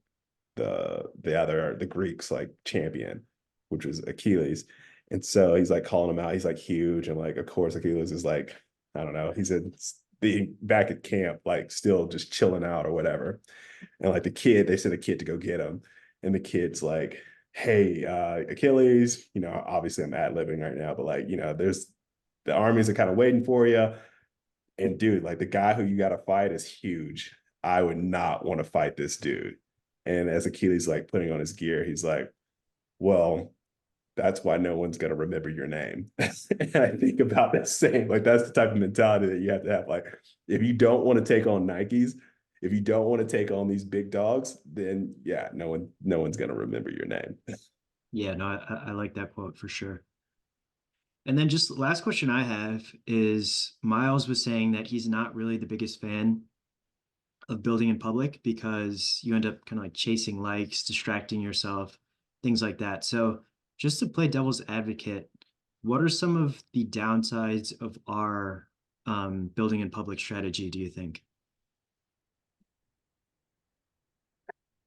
the Greeks like champion, which was Achilles. And so he's like calling him out. He's like huge, and like of course Achilles is like, I don't know. He's being back at camp, like still just chilling out or whatever. And like they sent a kid to go get him, and the kid's like, "Hey, Achilles, obviously I'm ad-libbing right now, but like, there's the armies are kind of waiting for you. And dude, like the guy who you got to fight is huge. I would not want to fight this dude." And as Achilles like putting on his gear, he's like, "Well, that's why no one's going to remember your name." And I think about that same, like that's the type of mentality that you have to have. Like, if you don't want to take on Nikes, if you don't want to take on these big dogs, then yeah, no one's going to remember your name. Yeah, no, I like that quote for sure. And then just last question I have is, Myles was saying that he's not really the biggest fan of building in public because you end up kind of like chasing likes, distracting yourself, things like that. So just to play devil's advocate, what are some of the downsides of our building in public strategy, do you think?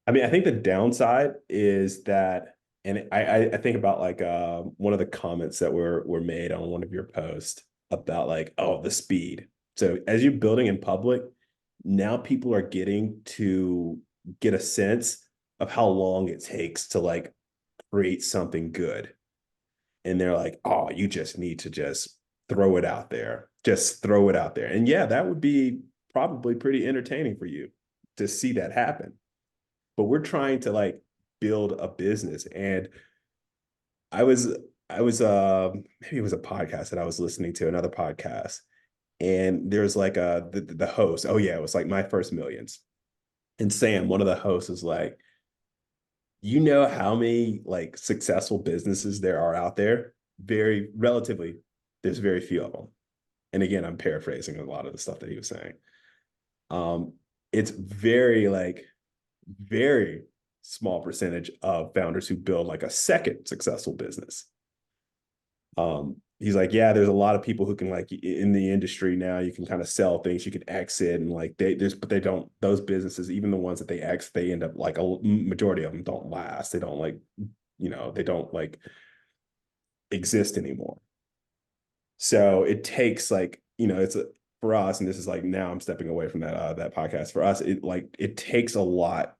I mean, I think the downside is that, and I think about like one of the comments that were made on one of your posts about like, oh, the speed. So as you're building in public, now people are getting to get a sense of how long it takes to like create something good. And they're like, oh, you just need to just throw it out there. Just throw it out there. And yeah, that would be probably pretty entertaining for you to see that happen. But we're trying to like build a business. And I was I was maybe it was a podcast that I was listening to, another podcast, and there's like the host. Oh yeah, it was like My First Millions. And Sam, one of the hosts, was like, you know how many like successful businesses there are out there? Very relatively, there's very few of them. And again, I'm paraphrasing a lot of the stuff that he was saying. Um, it's very like very small percentage of founders who build like a second successful business. He's like, yeah, there's a lot of people who can like in the industry now, you can kind of sell things, you can exit, and like but they don't, those businesses, even the ones that they exit, they end up like a majority of them don't last. They don't like, they don't like exist anymore. So it takes like, it's for us, and this is like now I'm stepping away from that podcast. For us, it takes a lot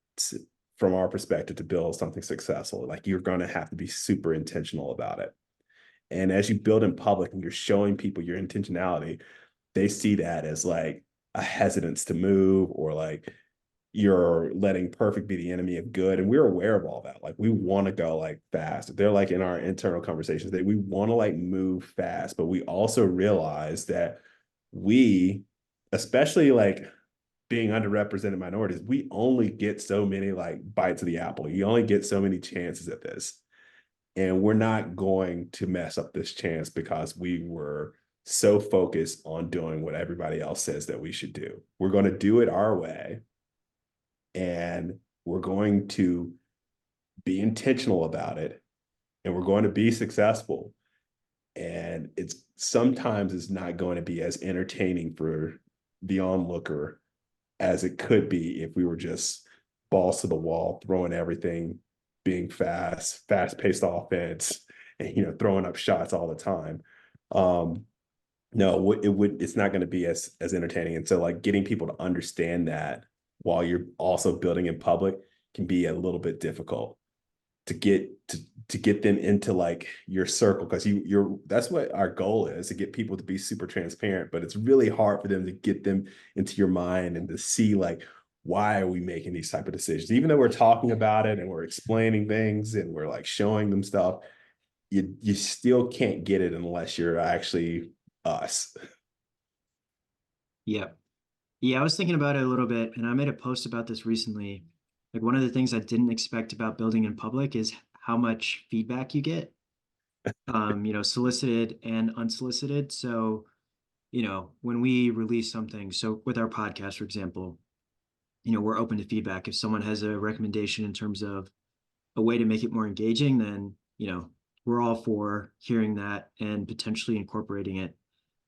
from our perspective to build something successful. Like you're going to have to be super intentional about it. And as you build in public and you're showing people your intentionality, they see that as like a hesitance to move, or like you're letting perfect be the enemy of good. And we're aware of all that. Like we want to go like fast. They're like in our internal conversations that we want to like move fast, but we also realize that we, especially like being underrepresented minorities, we only get so many like bites of the apple. You only get so many chances at this. And we're not going to mess up this chance because we were so focused on doing what everybody else says that we should do. We're going to do it our way. And we're going to be intentional about it. And we're going to be successful. And sometimes not going to be as entertaining for the onlooker as it could be if we were just balls to the wall, throwing everything, being fast-paced offense, and throwing up shots all the time. No, it's not going to be as entertaining. And so like getting people to understand that while you're also building in public can be a little bit difficult to get them into like your circle, because that's what our goal is, to get people to be super transparent. But it's really hard for them to get them into your mind and to see like, why are we making these type of decisions, even though we're talking about it and we're explaining things and we're like showing them stuff. You still can't get it unless you're actually us. Yeah. Yeah, I was thinking about it a little bit, and I made a post about this recently. Like one of the things I didn't expect about building in public is how much feedback you get, solicited and unsolicited. So, when we release something, so with our podcast, for example, we're open to feedback. If someone has a recommendation in terms of a way to make it more engaging, then, we're all for hearing that and potentially incorporating it.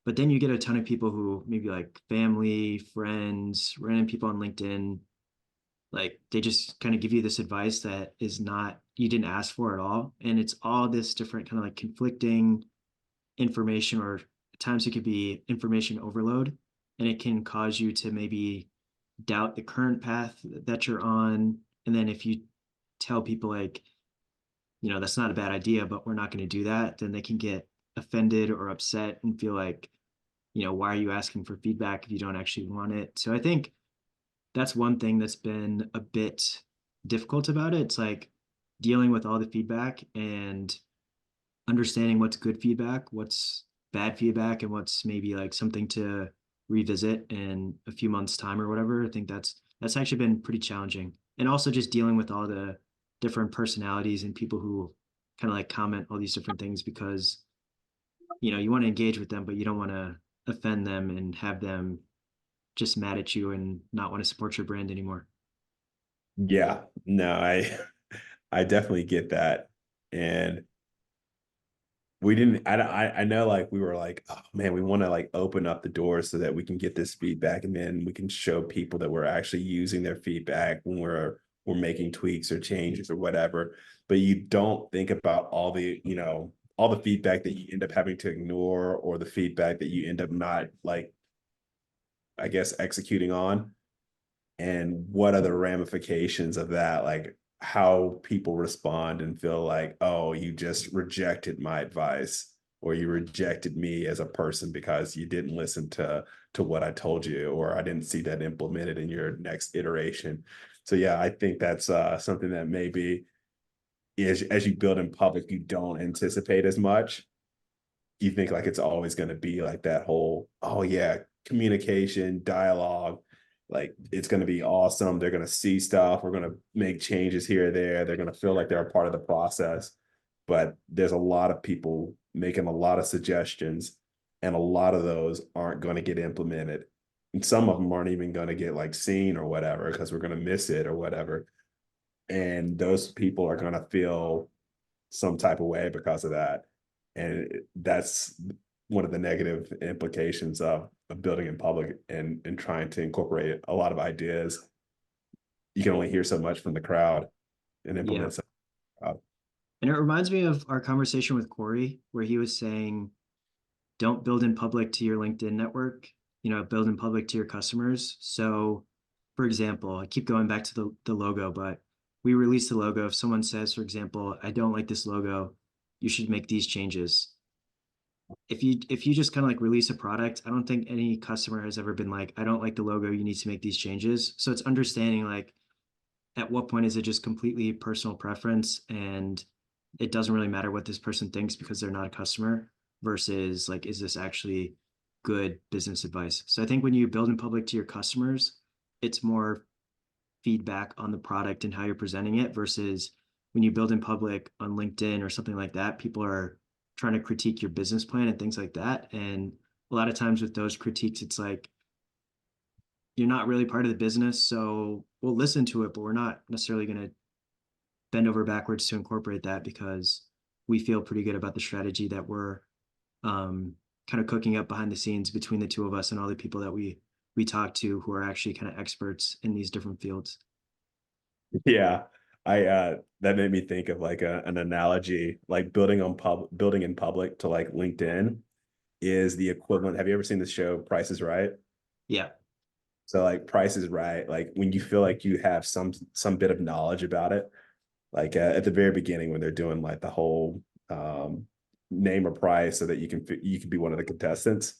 But then you get a ton of people who maybe like family, friends, random people on LinkedIn, like they just kind of give you this advice that is not, you didn't ask for at all. And it's all this different kind of like conflicting information, or at times it could be information overload, and it can cause you to maybe doubt the current path that you're on. And then if you tell people like, that's not a bad idea, but we're not going to do that, then they can get offended or upset and feel like, why are you asking for feedback if you don't actually want it? So I think that's one thing that's been a bit difficult about it. It's like dealing with all the feedback and understanding what's good feedback, what's bad feedback, and what's maybe like something to revisit in a few months' time or whatever. I think that's actually been pretty challenging. And also just dealing with all the different personalities and people who kind of like comment all these different things, because you want to engage with them, but you don't want to offend them and have them just mad at you and not want to support your brand anymore. Yeah, no, I definitely get that. And we didn't, I know like we were like, oh man, we want to like open up the doors so that we can get this feedback, and then we can show people that we're actually using their feedback when we're making tweaks or changes or whatever. But you don't think about all the feedback that you end up having to ignore, or the feedback that you end up not like, I guess, executing on, and what are the ramifications of that, like how people respond and feel like, oh, you just rejected my advice, or you rejected me as a person because you didn't listen to what I told you, or I didn't see that implemented in your next iteration. So yeah, I think that's something that maybe as you build in public, you don't anticipate as much. You think like it's always going to be like that whole, oh yeah, communication, dialogue, Like it's going to be awesome. They're going to see stuff. We're going to make changes here or there. They're going to feel like they're a part of the process. But there's a lot of people making a lot of suggestions, and a lot of those aren't going to get implemented. And some of them aren't even going to get like seen or whatever, because we're going to miss it or whatever. And those people are going to feel some type of way because of that. And that's one of the negative implications of building in public and trying to incorporate a lot of ideas. You can only hear so much from the crowd and Yeah. implement some. And it reminds me of our conversation with Corey, where he was saying, don't build in public to your LinkedIn network, build in public to your customers. So, for example, I keep going back to the logo, but we release the logo. If someone says, for example, I don't like this logo, you should make these changes. If you just kind of like release a product, I don't think any customer has ever been like, I don't like the logo, you need to make these changes. So it's understanding like at what point is it just completely personal preference and it doesn't really matter what this person thinks because they're not a customer, versus like, is this actually good business advice? So I think when you build in public to your customers, it's more feedback on the product and how you're presenting it, versus when you build in public on LinkedIn or something like that, people are trying to critique your business plan and things like that. And a lot of times with those critiques, it's like, you're not really part of the business. So we'll listen to it, but we're not necessarily going to bend over backwards to incorporate that because we feel pretty good about the strategy that we're kind of cooking up behind the scenes between the two of us and all the people that we talk to who are actually kind of experts in these different fields. Yeah. I that made me think of like an analogy, like building in public to like LinkedIn is the equivalent. Have you ever seen the show Price is Right? Yeah. So like Price is Right, like when you feel like you have some bit of knowledge about it, like at the very beginning when they're doing like the whole name a price so that you can be one of the contestants,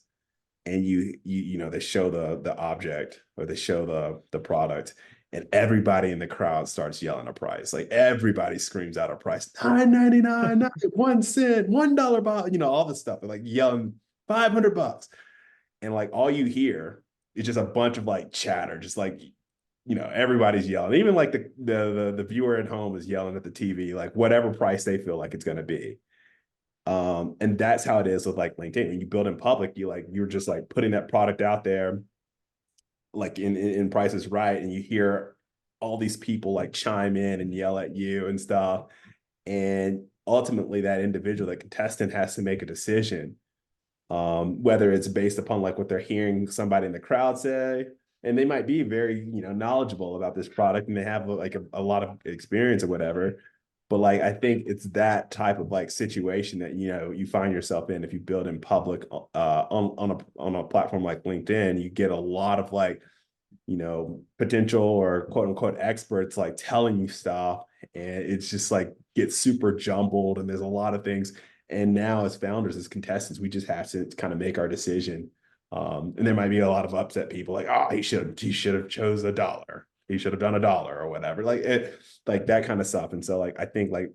and they show the object, or they show the product, and everybody in the crowd starts yelling a price. Like everybody screams out a price, $9.99, 1 cent, $1 bottle, all this stuff. They're like yelling $500. And like all you hear is just a bunch of like chatter, just like everybody's yelling. Even like the viewer at home is yelling at the TV, like whatever price they feel like it's going to be. And that's how it is with like LinkedIn. When you build in public, you're just like putting that product out there, like in Price is Right, and you hear all these people like chime in and yell at you and stuff. And ultimately, that individual, that contestant, has to make a decision, whether it's based upon like what they're hearing somebody in the crowd say, and they might be very knowledgeable about this product and they have like a lot of experience or whatever. But like I think it's that type of like situation that you find yourself in if you build in public on a platform like LinkedIn. You get a lot of like potential or quote unquote experts like telling you stuff, and it's just like gets super jumbled, and there's a lot of things. And now as founders, as contestants, we just have to kind of make our decision. And there might be a lot of upset people like, oh, he should have chose $1. He should have done $1 or whatever, like that kind of stuff. And so like I think like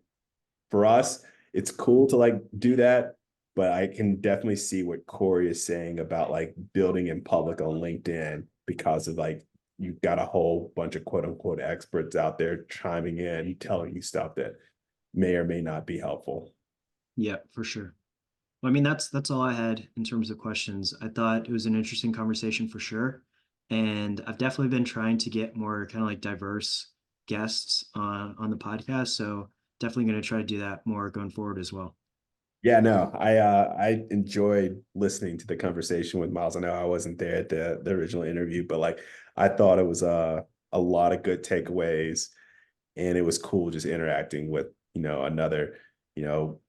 for us, it's cool to like do that, but I can definitely see what Corey is saying about like building in public on LinkedIn, because of like you've got a whole bunch of quote unquote experts out there chiming in, telling you stuff that may or may not be helpful. Yeah, for sure. Well, I mean, that's all I had in terms of questions. I thought it was an interesting conversation for sure. And I've definitely been trying to get more kind of like diverse guests on the podcast. So definitely going to try to do that more going forward as well. Yeah, no, I enjoyed listening to the conversation with Myles. I know I wasn't there at the original interview, but like I thought it was a lot of good takeaways, and it was cool just interacting with another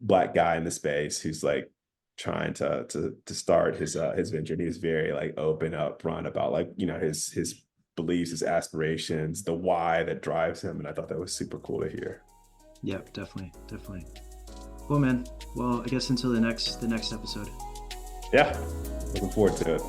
Black guy in the space who's like trying to start his venture. And he was very like open up front about like his beliefs, his aspirations, the why that drives him, and I thought that was super cool to hear. Yep, definitely. Well, man. Well, I guess until the next episode. Yeah, looking forward to it.